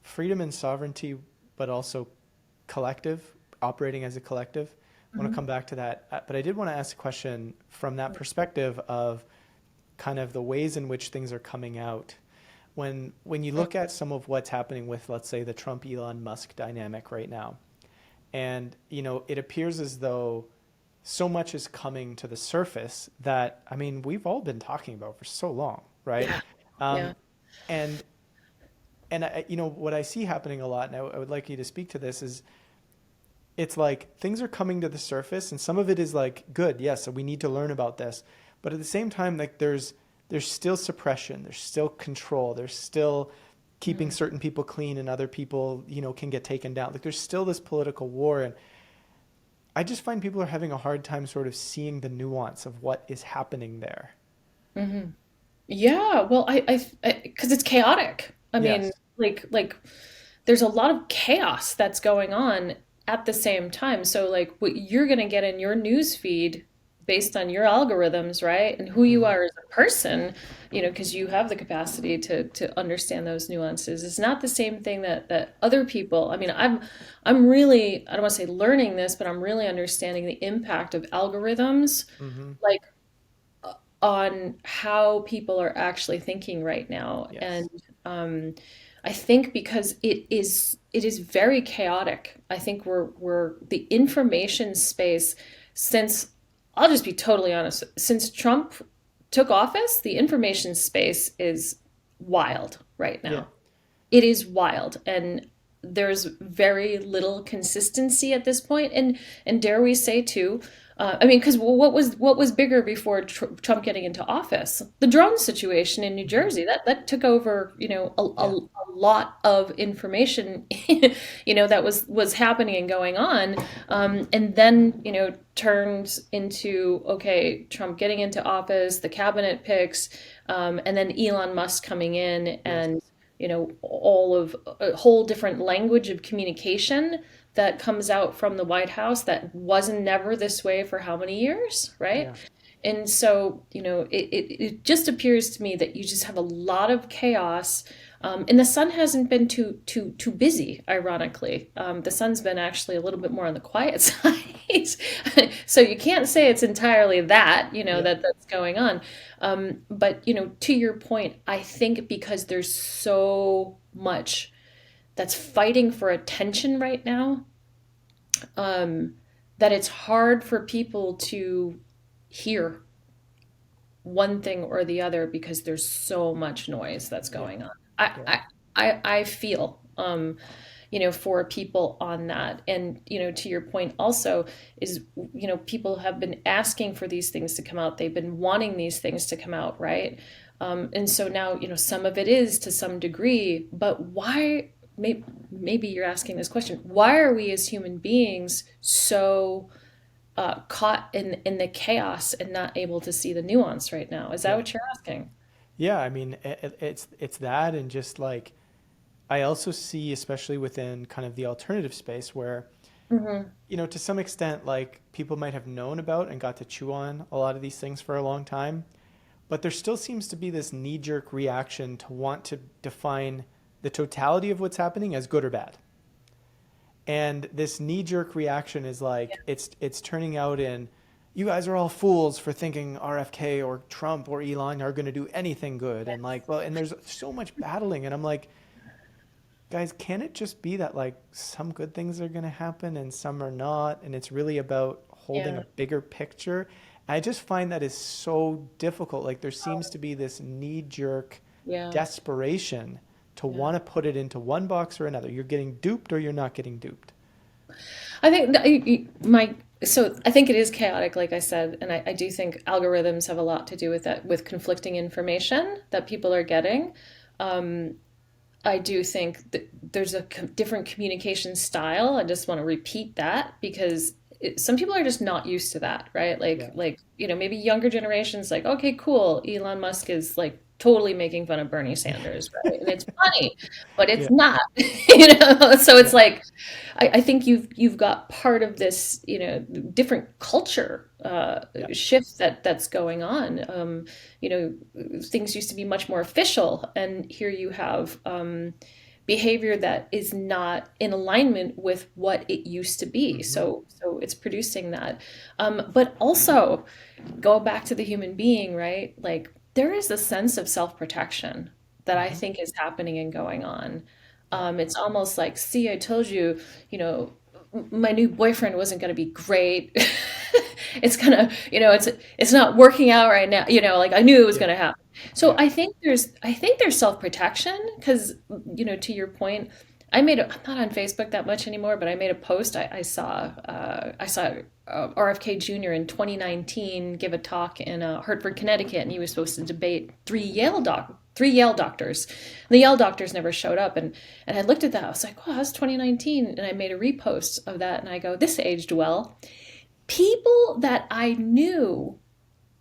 freedom and sovereignty, but also collective, operating as a collective. I want to come Mhm. back to that. But I did want to ask a question from that perspective of kind of the ways in which things are coming out. when you look at some of what's happening with, let's say, the Trump Elon Musk dynamic right now, and it appears as though so much is coming to the surface that, I mean, we've all been talking about for so long, right? Yeah. Yeah. Um, and what I see happening a lot, and I would like you to speak to this, is it's like things are coming to the surface, and some of it is like good, yes, so we need to learn about this, but at the same time, like there's still suppression, there's still control, there's still keeping Mm. certain people clean and other people can get taken down. Like there's still this political war, and I just find people are having a hard time sort of seeing the nuance of what is happening there. Hmm. Yeah, well, because it's chaotic. I mean, Yes. there's a lot of chaos that's going on at the same time. So, like, what you're gonna get in your news feed based on your algorithms, right? And who you Hmm. are as a person, because you have the capacity to understand those nuances. It's not the same thing that other people. I mean, I'm really, I don't want to say learning this, but I'm really understanding the impact of algorithms. Hmm. Like on how people are actually thinking right now. Yes. And um, I think because it is very chaotic. I think we're the information space since, I'll just be totally honest, since Trump took office, the information space is wild right Yeah. now. It is wild, and there's very little consistency at this point. And dare we say too, I mean, because what was bigger before Trump getting into office? The drone situation in New Hmm. Jersey that took over, Yeah. a lot of information, that was happening and going on, and then turns into, okay, Trump getting into office, the cabinet picks, and then Elon Musk coming in, Yes. and all of a whole different language of communication that comes out from the White House that wasn't never this way for how many years, right? Yeah. And so, it just appears to me that you just have a lot of chaos. And the sun hasn't been too busy, ironically. The sun's been actually a little bit more on the quiet side. So you can't say it's entirely that, Yeah. that's going on. But, to your point, I think because there's so much that's fighting for attention right now, um, that it's hard for people to hear one thing or the other because there's so much noise that's Yeah. going on. I Yeah. I I feel for people on that. And to your point also is, people have been asking for these things to come out. They've been wanting these things to come out, right? And so now, some of it is to some degree, but why? Maybe you're asking this question: why are we as human beings so caught in the chaos and not able to see the nuance right now? Is that Yeah. what you're asking? Yeah. I mean, it's that, and just like I also see, especially within kind of the alternative space, where Hmm. to some extent, like people might have known about and got to chew on a lot of these things for a long time, but there still seems to be this knee-jerk reaction to want to define the totality of what's happening as good or bad. And this knee-jerk reaction is like it's turning out in, you guys are all fools for thinking RFK or Trump or Elon are going to do anything good, and like, well, and there's so much battling, and I'm like, guys, can it just be that like some good things are going to happen and some are not, and it's really about holding a Yeah, bigger picture? I just find that is so difficult. Like there seems to be this knee-jerk yeah, desperation to yeah. want to put it into one box or another. You're getting duped or you're not getting duped. I think I think it is chaotic, like I said, and I do think algorithms have a lot to do with that, with conflicting information that people are getting. Um, I do think that there's a different communication style. I just want to repeat that because some people are just not used to that, right? Yeah. Maybe younger generations like, okay, cool. Elon Musk is like totally making fun of Bernie Sanders, right? And it's funny, but it's Yeah. not, So it's Yeah. like, I think you've got part of this, different culture Yeah. shift that's going on. Things used to be much more official, and here you have behavior that is not in alignment with what it used to be. Hmm. So it's producing that. But also, go back to the human being, right? Like there is a sense of self-protection that I Hmm. think is happening and going on. It's almost like, see, I told you, you know, my new boyfriend wasn't going to be great. It's gonna, it's not working out right now. Like I knew it was Yeah. going to happen. So Yeah. I think there's self-protection because, to your point, I'm not on Facebook that much anymore, but I made a post. I saw RFK Jr. in 2019 give a talk in Hartford, Connecticut, and he was supposed to debate three Yale doctors. And the Yale doctors never showed up, and I looked at that. I was like, "Wow, that's 2019," and I made a repost of that, and I go, "This aged well." People that I knew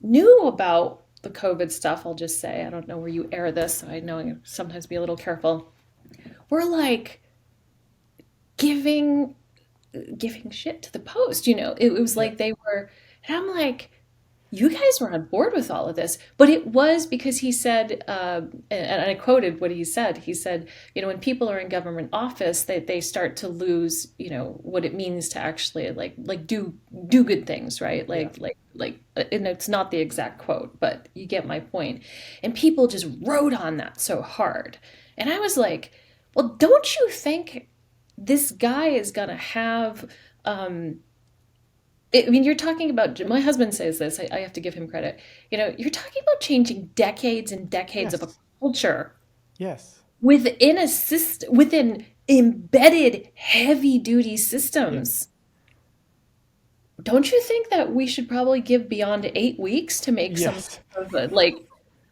about the COVID stuff. I'll just say, I don't know where you air this, so I know I sometimes be a little careful. We're like giving giving shit to the post. It was Yeah. like they were, and I'm like, you guys were on board with all of this, but it was because he said, and I quoted what he said. He said, when people are in government office, they start to lose, what it means to actually like do good things, right? Yeah. And it's not the exact quote, but you get my point. And people just rode on that so hard, and I was like, well, don't you think this guy is gonna have um, I mean, you're talking about, my husband says this, I have to give him credit. You're talking about changing decades and decades of a Yes. culture Yes. within a system, within embedded heavy duty Yeah. systems. Don't you think that we should probably give beyond 8 weeks to make some Yes. sort of like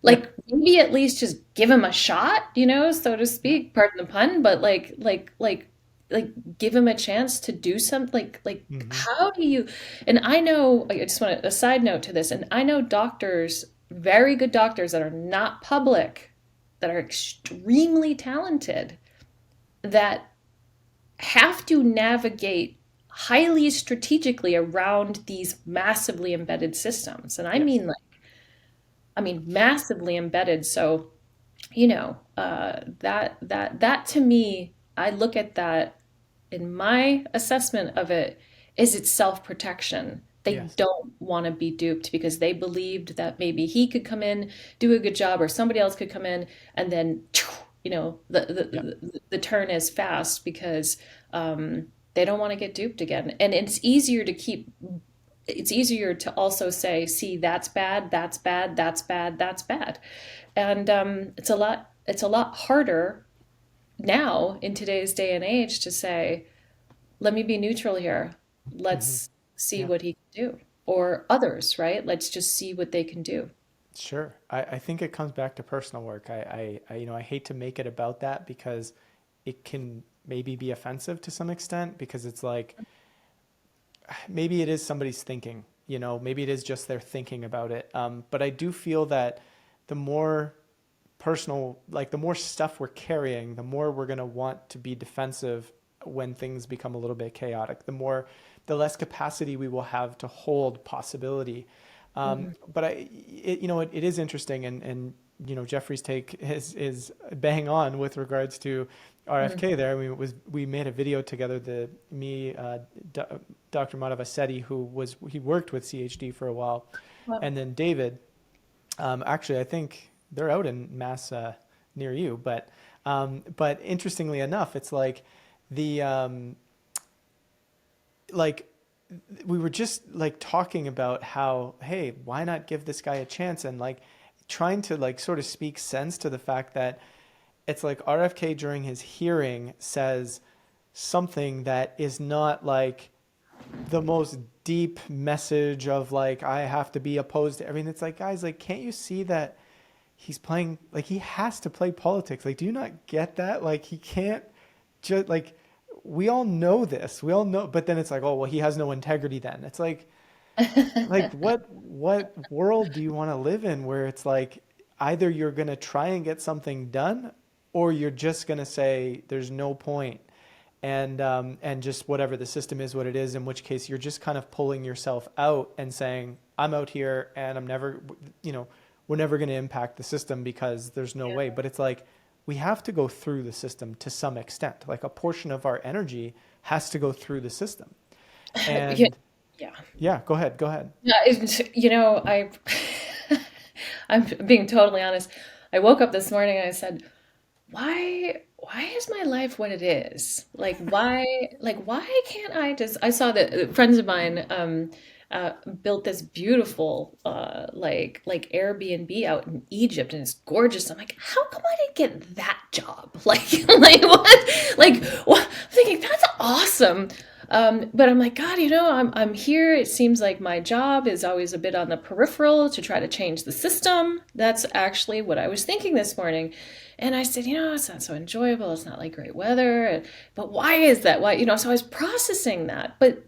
Yep. maybe at least just give him a shot, so to Yeah. speak, pardon the pun, but like give him a chance to do something like Hmm. how do you, and I know, I just want a side note to this, and I know doctors, very good doctors that are not public, that are extremely talented, that have to navigate highly strategically around these massively embedded systems. And I Yes. mean, massively embedded. So, that to me, I look at that in my assessment of it is it's self-protection. They Yes. don't want to be duped because they believed that maybe he could come in, do a good job, or somebody else could come in, and then the Yeah. the turn is fast because they don't want to get duped again. And it's easier to also say, see, that's bad, that's bad, that's bad, that's bad. And it's a lot harder now in today's day and age to say, let me be neutral here. Hmm. Let's see Yeah. what he can do. Or others, right? Let's just see what they can do. Sure. I think it comes back to personal work. I hate to make it about that because it can maybe be offensive to some extent because it's like maybe it is somebody's thinking, maybe it is just their thinking about it. But I do feel that the more personal, like the more stuff we're carrying, the more we're going to want to be defensive when things become a little bit chaotic, the less capacity we will have to hold possibility. Mhm. But it is interesting, and Jeffrey's take is bang on with regards to Mhm. RFK. There, I mean, we made a video together. D- Dr. Madhava he worked with CHD for a while, Well, and then David. Actually, I think they're out in Mass near you, but interestingly enough, it's like the like we were just like talking about how, hey, why not give this guy a chance, and like trying to like sort of speak sense to the fact that it's like RFK during his hearing says something that is not like the most deep message of like I have to be opposed to. I mean, it's like, guys, like, can't you see that he's playing, like, he has to play politics? Like, do you not get that? Like, he can't just like, we all know this. We all know, but then it's like, oh well, he has no integrity. Then it's like what world do you want to live in where it's like either you're gonna try and get something done, or you're just gonna say there's no point, and just whatever the system is what it is, in which case you're just kind of pulling yourself out and saying I'm out here and I'm never, we're never going to impact the system because there's no way. But it's like we have to go through the system to some extent. Like a portion of our energy has to go through the system. yeah, And yeah. yeah, go ahead. Yeah, I I'm being totally honest. I woke up this morning and I said, why is my life what it is? Why can't I just I saw that friends of mine built this beautiful like Airbnb out in Egypt and it's gorgeous. I'm like, how come I didn't get that job? Like what? Like what? I'm thinking that's awesome. But I'm like, God, I'm here. It seems like my job is always a bit on the peripheral to try to change the system. That's actually what I was thinking this morning. And I said, it's not so enjoyable. It's not like great weather. But why is that? Why, so I was processing that. But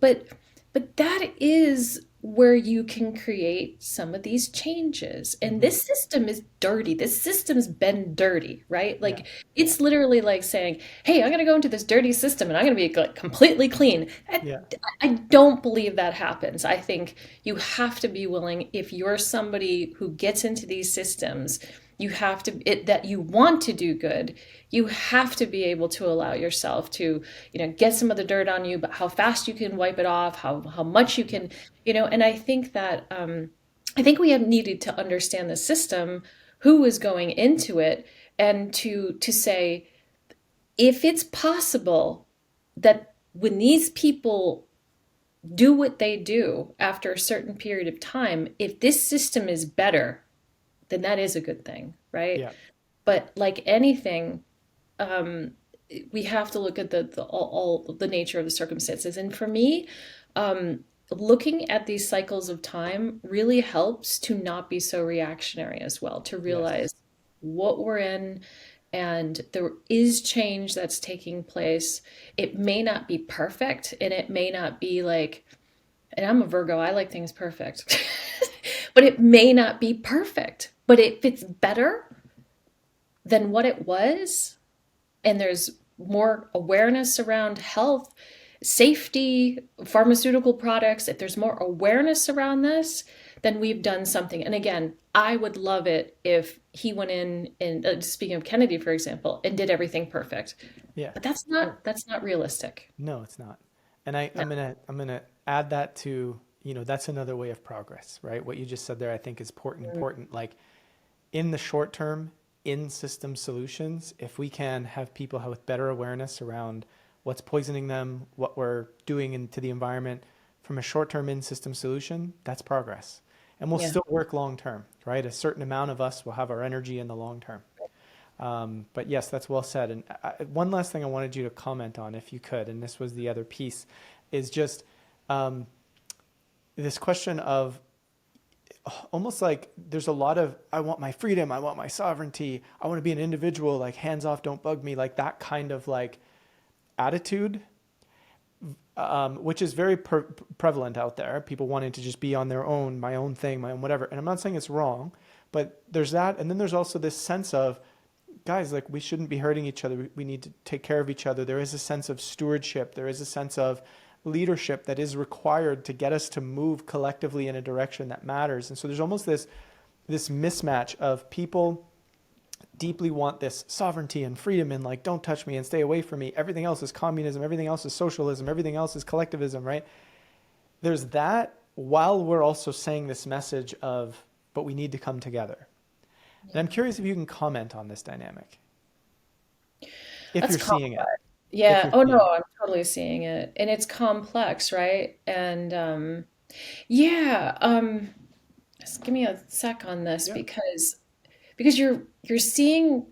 that is where you can create some of these changes. And Hmm. this system is dirty. This system's been dirty, right? Yeah. Like it's literally like saying, "Hey, I'm going to go into this dirty system and I'm going to be like completely clean." Yeah. I don't believe that happens. I think you have to be willing, if you're somebody who gets into these systems, you have to that you want to do good, you have to be able to allow yourself to get some of the dirt on you, but how fast you can wipe it off, how much you can, and I think that I think we have needed to understand the system, who is going into it, and to say, if it's possible that when these people do what they do after a certain period of time, if this system is better, then that is a good thing, right? Yeah. But like anything, um, we have to look at the all the nature of the circumstances. And for me, um, looking at these cycles of time really helps to not be so reactionary as well, to Yes. realize what we're in, and there is change that's taking place. It may not be perfect, and it may not be like, and I'm a Virgo, I like things perfect. But it may not be perfect. But if it's better than what it was, and there's more awareness around health, safety, pharmaceutical products, if there's more awareness around this, then we've done something. And again, I would love it if he went in and speaking of Kennedy, for example, and did everything perfect. Yeah. But that's Oh, not realistic. no, it's not. And I, No. I'm gonna add that to, that's another way of progress, right? What you just said there, I think is important. Like in the short term, in system solutions, if we can have people with better awareness around what's poisoning them, what we're doing into the environment from a short term in system solution, that's progress. And we'll Yeah. still work long term, right? A certain amount of us will have our energy in the long term. But yes, that's well said. And one last thing I wanted you to comment on, if you could, and this was the other piece, is just um, this question of almost like there's a lot of, I want my freedom, I want my sovereignty, I want to be an individual, like hands off, don't bug me, like that kind of like attitude, which is very prevalent out there. People wanting to just be on their own, my own thing, my own whatever. And I'm not saying it's wrong, but there's that. And then there's also this sense of, guys, like we shouldn't be hurting each other. We need to take care of each other. There is a sense of stewardship. There is a sense of leadership that is required to get us to move collectively in a direction that matters. And so there's almost this mismatch of people deeply want this sovereignty and freedom and like don't touch me and stay away from me. Everything else is communism, everything else is socialism, everything else is collectivism, right? There's that while we're also saying this message of but we need to come together. And I'm curious if you can comment on this dynamic. If That's you're seeing complex. it. If Yeah. you're Oh no, seeing it. I'm totally seeing it. And it's complex, right? And yeah, just give me a sec on this Yeah. because you're seeing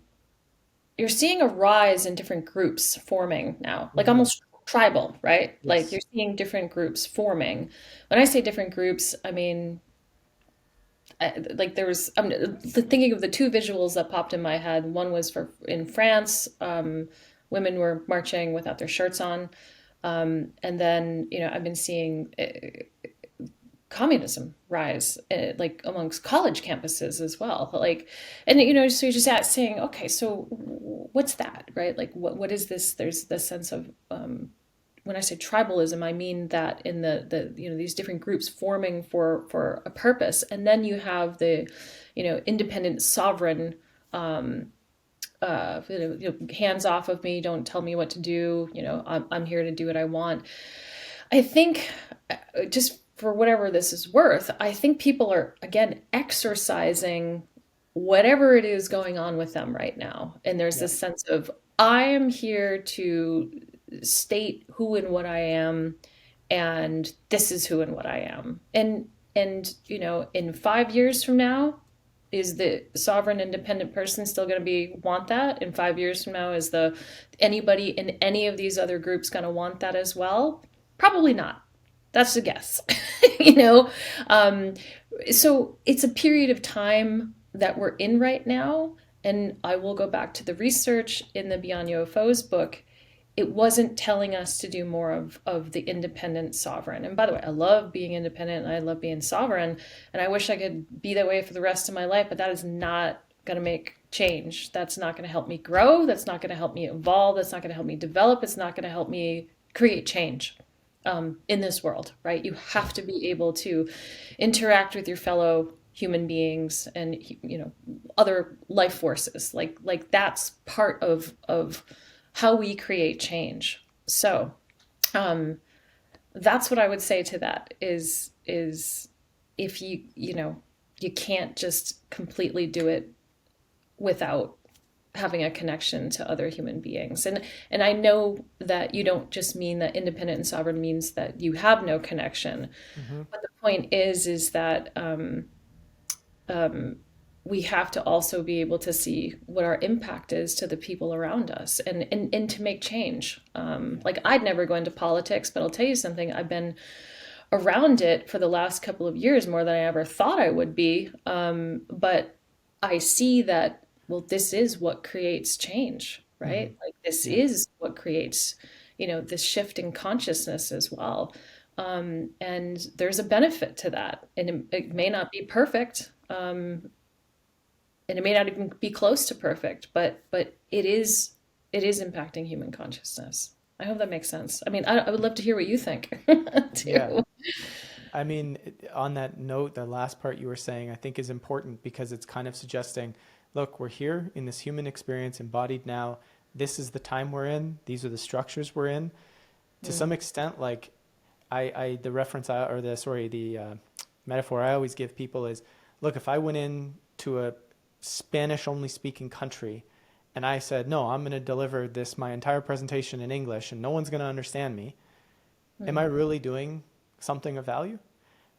a rise in different groups forming now, like Hmm. almost tribal, right? Like you're Yes. seeing different groups forming. When I say different groups, I mean like there was I'm thinking of the two visuals that popped in my head. One was for in France, women were marching without their shirts on, and then I've been seeing communism rise like amongst college campuses as well, like, and so you're just saying, okay, so what's that, right? Like what is this? There's this sense of when I say tribalism, I mean that in the these different groups forming for a purpose, and then you have the independent sovereign, hands off of me, don't tell me what to do, I'm here to do what I want. I think, just for whatever this is worth, I think people are again exercising whatever it is going on with them right now. And there's Yeah. this sense of, I am here to state who and what I am, and this is who and what I am. And in 5 years from now, is the sovereign independent person still going to be want that? In 5 years from now, is the anybody in any of these other groups going to want that as well? Probably not. That's a guess. you know um, so it's a period of time that we're in right now. And I will go back to the research in the Beyond UFOs book. It wasn't telling us to do more of the independent sovereign. And by the way, I love being independent and I love being sovereign. And I wish I could be that way for the rest of my life, but that is not going to make change. That's not going to help me grow. That's not going to help me evolve. That's not going to help me develop. It's not going to help me create change in this world, right? You have to be able to interact with your fellow human beings and other life forces. Like that's part of how we create change. So that's what I would say to that is if you can't just completely do it without having a connection to other human beings. And I know that you don't just mean that independent and sovereign means that you have no connection. Hmm. But the point is that um, we have to also be able to see what our impact is to the people around us, and to make change. Like I'd never go into politics, but I'll tell you something. I've been around it for the last couple of years more than I ever thought I would be. But I see that, well, this is what creates change, Hmm. right? Like this Yeah. is what creates, this shift in consciousness as well. And there's a benefit to that. And it may not be perfect. And it may not even be close to perfect, but it is impacting human consciousness. I hope that makes sense. I mean, I would love to hear what you think Yeah. too. I mean, on that note, the last part you were saying, I think is important because it's kind of suggesting, look, we're here in this human experience embodied now. This is the time we're in. These are the structures we're in. To some Mm, extent, like the reference or the metaphor I always give people is, look, if I went in to a Spanish only speaking country and I said, no, I'm going to deliver my entire presentation in English and no one's going to understand me, am I mm, really doing something of value?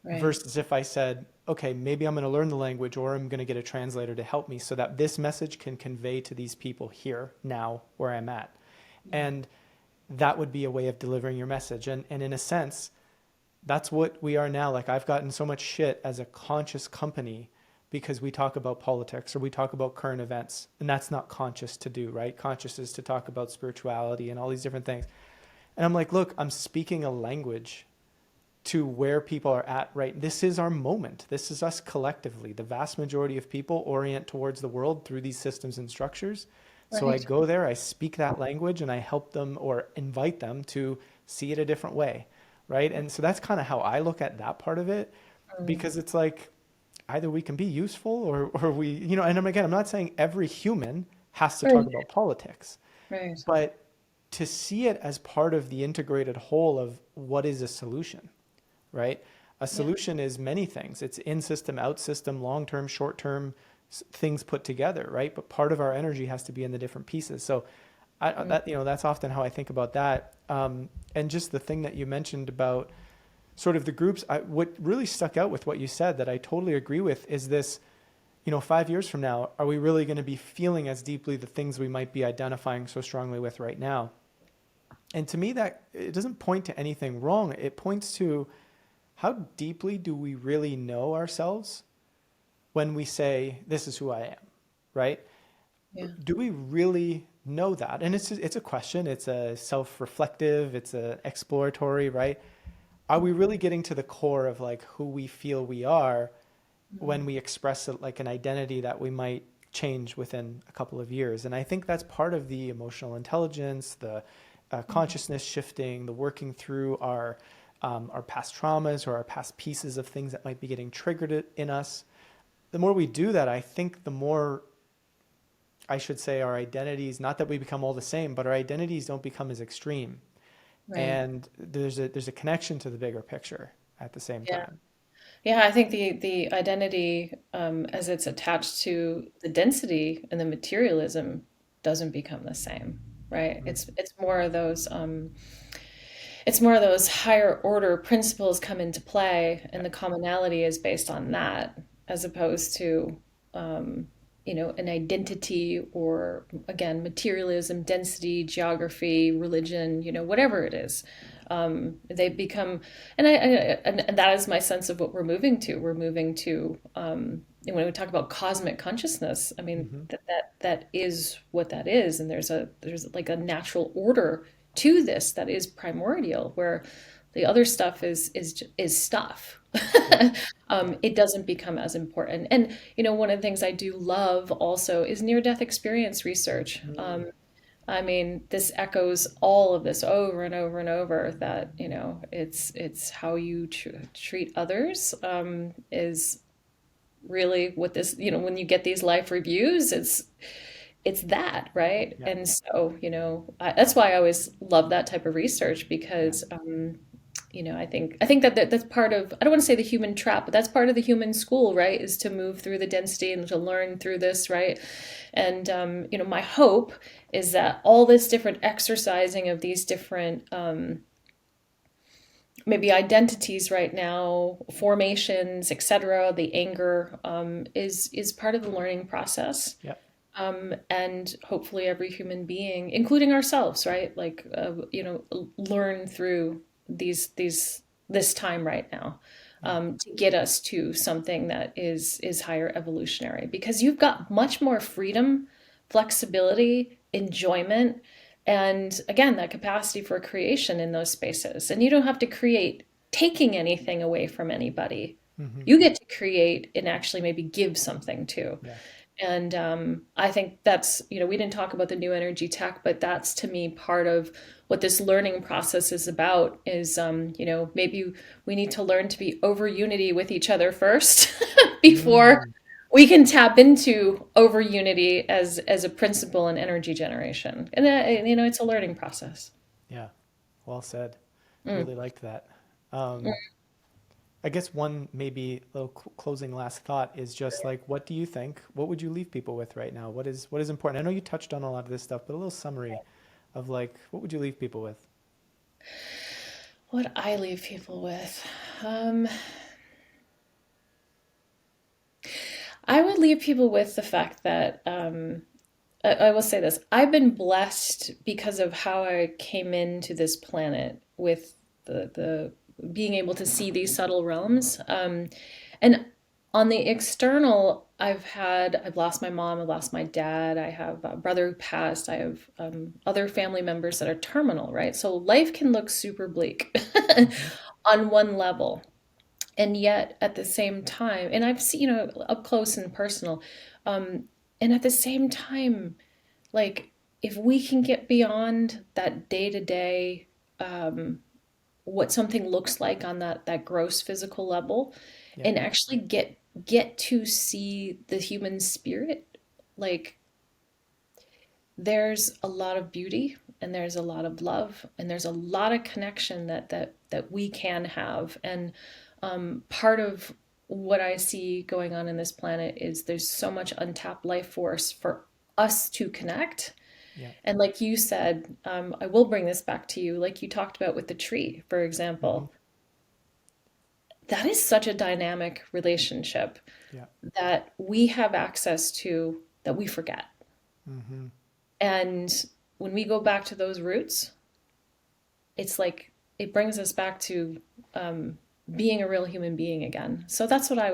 right. Versus if I said, okay, maybe I'm going to learn the language or I'm going to get a translator to help me so that this message can convey to these people here, now, where I'm at. Mm, And that would be a way of delivering your message. And in a sense, that's what we are now. Like I've gotten so much shit as a conscious company because we talk about politics or we talk about current events. And that's not conscious to do, right? Conscious is to talk about spirituality and all these different things. And I'm like, look, I'm speaking a language to where people are at, right? This is our moment. This is us collectively. The vast majority of people orient towards the world through these systems and structures. So I right. go there, I speak that language, and I help them or invite them to see it a different way, right? And so that's kind of how I look at that part of it, Mm, because it's like either we can be useful or we, and again, I'm not saying every human has to talk right. about politics, Right. but to see it as part of the integrated whole of what is a solution, right? A Yeah. solution is many things. It's in system, out system, long term, short term things put together, right? But part of our energy has to be in the different pieces. So Mm, that's often how I think about that. And just the thing that you mentioned about sort of the groups, what really stuck out with what you said that I totally agree with is this, 5 years from now, are we really going to be feeling as deeply the things we might be identifying so strongly with right now? And to me, that it doesn't point to anything wrong. It points to how deeply do we really know ourselves when we say, this is who I am, right? yeah. Do we really know that? And it's a question, it's a self-reflective, it's a exploratory, right? Are we really getting to the core of like who we feel we are Mm, when we express it like an identity that we might change within a couple of years? And I think that's part of the emotional intelligence, the mm, consciousness shifting, the working through our past traumas or our past pieces of things that might be getting triggered in us. The more we do that, I think the more, I should say, our identities, not that we become all the same, but our identities don't become as extreme. right. And there's a connection to the bigger picture at the same Yeah. time. Yeah, I think the identity, as it's attached to the density and the materialism, doesn't become the same, right? Mm. It's more of those higher order principles come into play, and the commonality is based on that, as opposed to, um, an identity or, again, materialism, density, geography, religion, whatever it is. They become, and that is my sense of what we're moving to. We're moving to, and when we talk about cosmic consciousness, I mean, Hmm. that is what that is, and there's like a natural order to this that is primordial, where the other stuff is stuff. Yeah. Yeah. It doesn't become as important. And one of the things I do love also is near-death experience research. Mm. I mean, this echoes all of this over and over and over, that it's how you treat others, is really what this, when you get these life reviews, it's that, right? Yeah. And so, that's why I always love that type of research, Yeah. because, I think that's part of, I don't want to say the human trap, but that's part of the human school, right? Is to move through the density and to learn through this, right? And, my hope is that all this different exercising of these different, maybe identities right now, formations, etc., the anger, is part of the learning process. Yeah. And hopefully every human being, including ourselves, right? Like, learn through this time right now, Yeah. to get us to something that is higher evolutionary, because you've got much more freedom, flexibility, enjoyment, and again, that capacity for creation in those spaces. And you don't have to create taking anything away from anybody. Hmm. You get to create and actually maybe give something too. Yeah. And I think that's, we didn't talk about the new energy tech, but that's to me part of what this learning process is about, is, maybe we need to learn to be over unity with each other first before Mm. we can tap into over unity as a principle in energy generation. And, it's a learning process. Yeah. Well said. Mm. Really liked that. Um, I guess one maybe little closing last thought is just like, what do you think? What would you leave people with right now? What is important? I know you touched on a lot of this stuff, but a little summary of like, what would you leave people with? What I leave people with. Um, I would leave people with the fact that, I will say this. I've been blessed because of how I came into this planet with the being able to see these subtle realms. And on the external, I've lost my mom, I've lost my dad, I have a brother who passed, I have, other family members that are terminal, right? So life can look super bleak Hmm. on one level. And yet at the same time, and I've seen, up close and personal, um, and at the same time, like, if we can get beyond that day to day, what something looks like on that gross physical level, Yeah. and actually get to see the human spirit, like, there's a lot of beauty, and there's a lot of love, and there's a lot of connection that we can have. And, part of what I see going on in this planet is there's so much untapped life force for us to connect. Yeah. And like you said, I will bring this back to you, like you talked about with the tree, for Hmm. example. That is such a dynamic relationship Yeah. that we have access to, that we forget. Hmm. And when we go back to those roots, it's like it brings us back to, being a real human being again. So Yeah. that's what I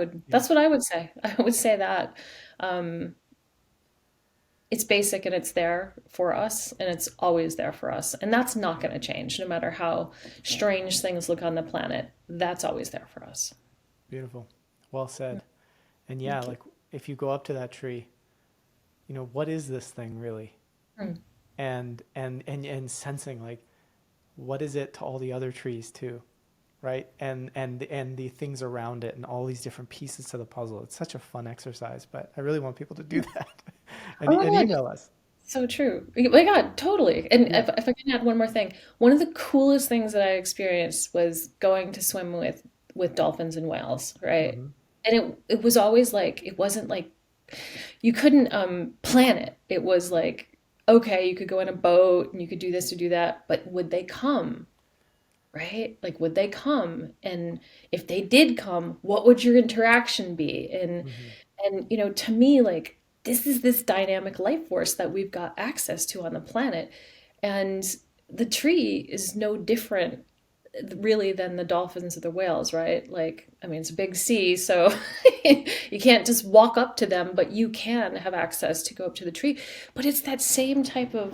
would say. I would say that, um, it's basic, and it's there for us, and it's always there for us. And that's not going to change no matter how strange things look on the planet. That's always there for us. Beautiful. Well said. And yeah, Thank you. like if you go up to that tree, what is this thing really? Mm. And sensing like, what is it to all the other trees too? Right? And the things around it and all these different pieces to the puzzle. It's such a fun exercise, but I really want people to do that and, Oh my and God, email us. so true. Oh my God, totally. And Yeah. if I can add one more thing, one of the coolest things that I experienced was going to swim with, with dolphins and whales, right? Mm-hmm. And it was always like it wasn't like you couldn't plan it. It was like, okay, you could go in a boat and you could do this or do that, but would they come? Right? Like, would they come? And if they did come, what would your interaction be? Mm-hmm. And to me, like, this is this dynamic life force that we've got access to on the planet. And the tree is no different really than the dolphins or the whales, right? Like, I mean, it's a big sea, so you can't just walk up to them, but you can have access to go up to the tree. But it's that same type of,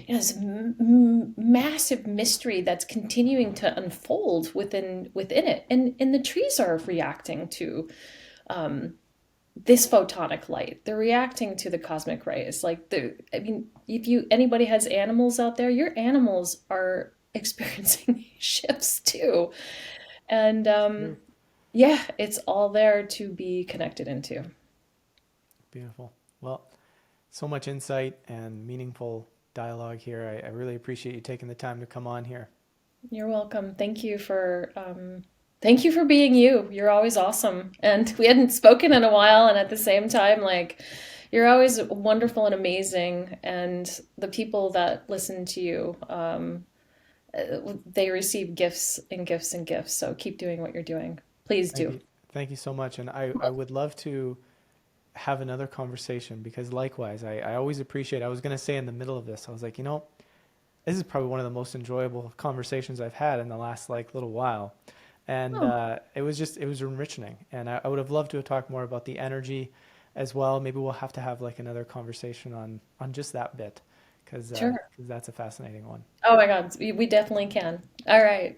this massive mystery that's continuing to unfold within it, and the trees are reacting to um, this photonic light. They're reacting to the cosmic rays. Like I mean, if anybody has animals out there, your animals are experiencing shifts too. And True. yeah, it's all there to be connected into. Beautiful. Well, so much insight and meaningful dialogue here. I really appreciate you taking the time to come on here. You're welcome. Thank you for being you. You're always awesome. And we hadn't spoken in a while, and at the same time, like, you're always wonderful and amazing. And the people that listen to you, they receive gifts and gifts and gifts. So keep doing what you're doing. Please Thank do. you. Thank you so much. And I would love to have another conversation because likewise, I always appreciate, I was going to say in the middle of this, I was like, this is probably one of the most enjoyable conversations I've had in the last like little while. And Oh, it was enriching. And I would have loved to have talked more about the energy as well. Maybe we'll have to have like another conversation on just that bit because sure. that's a fascinating one. Oh my God, we definitely can. All right.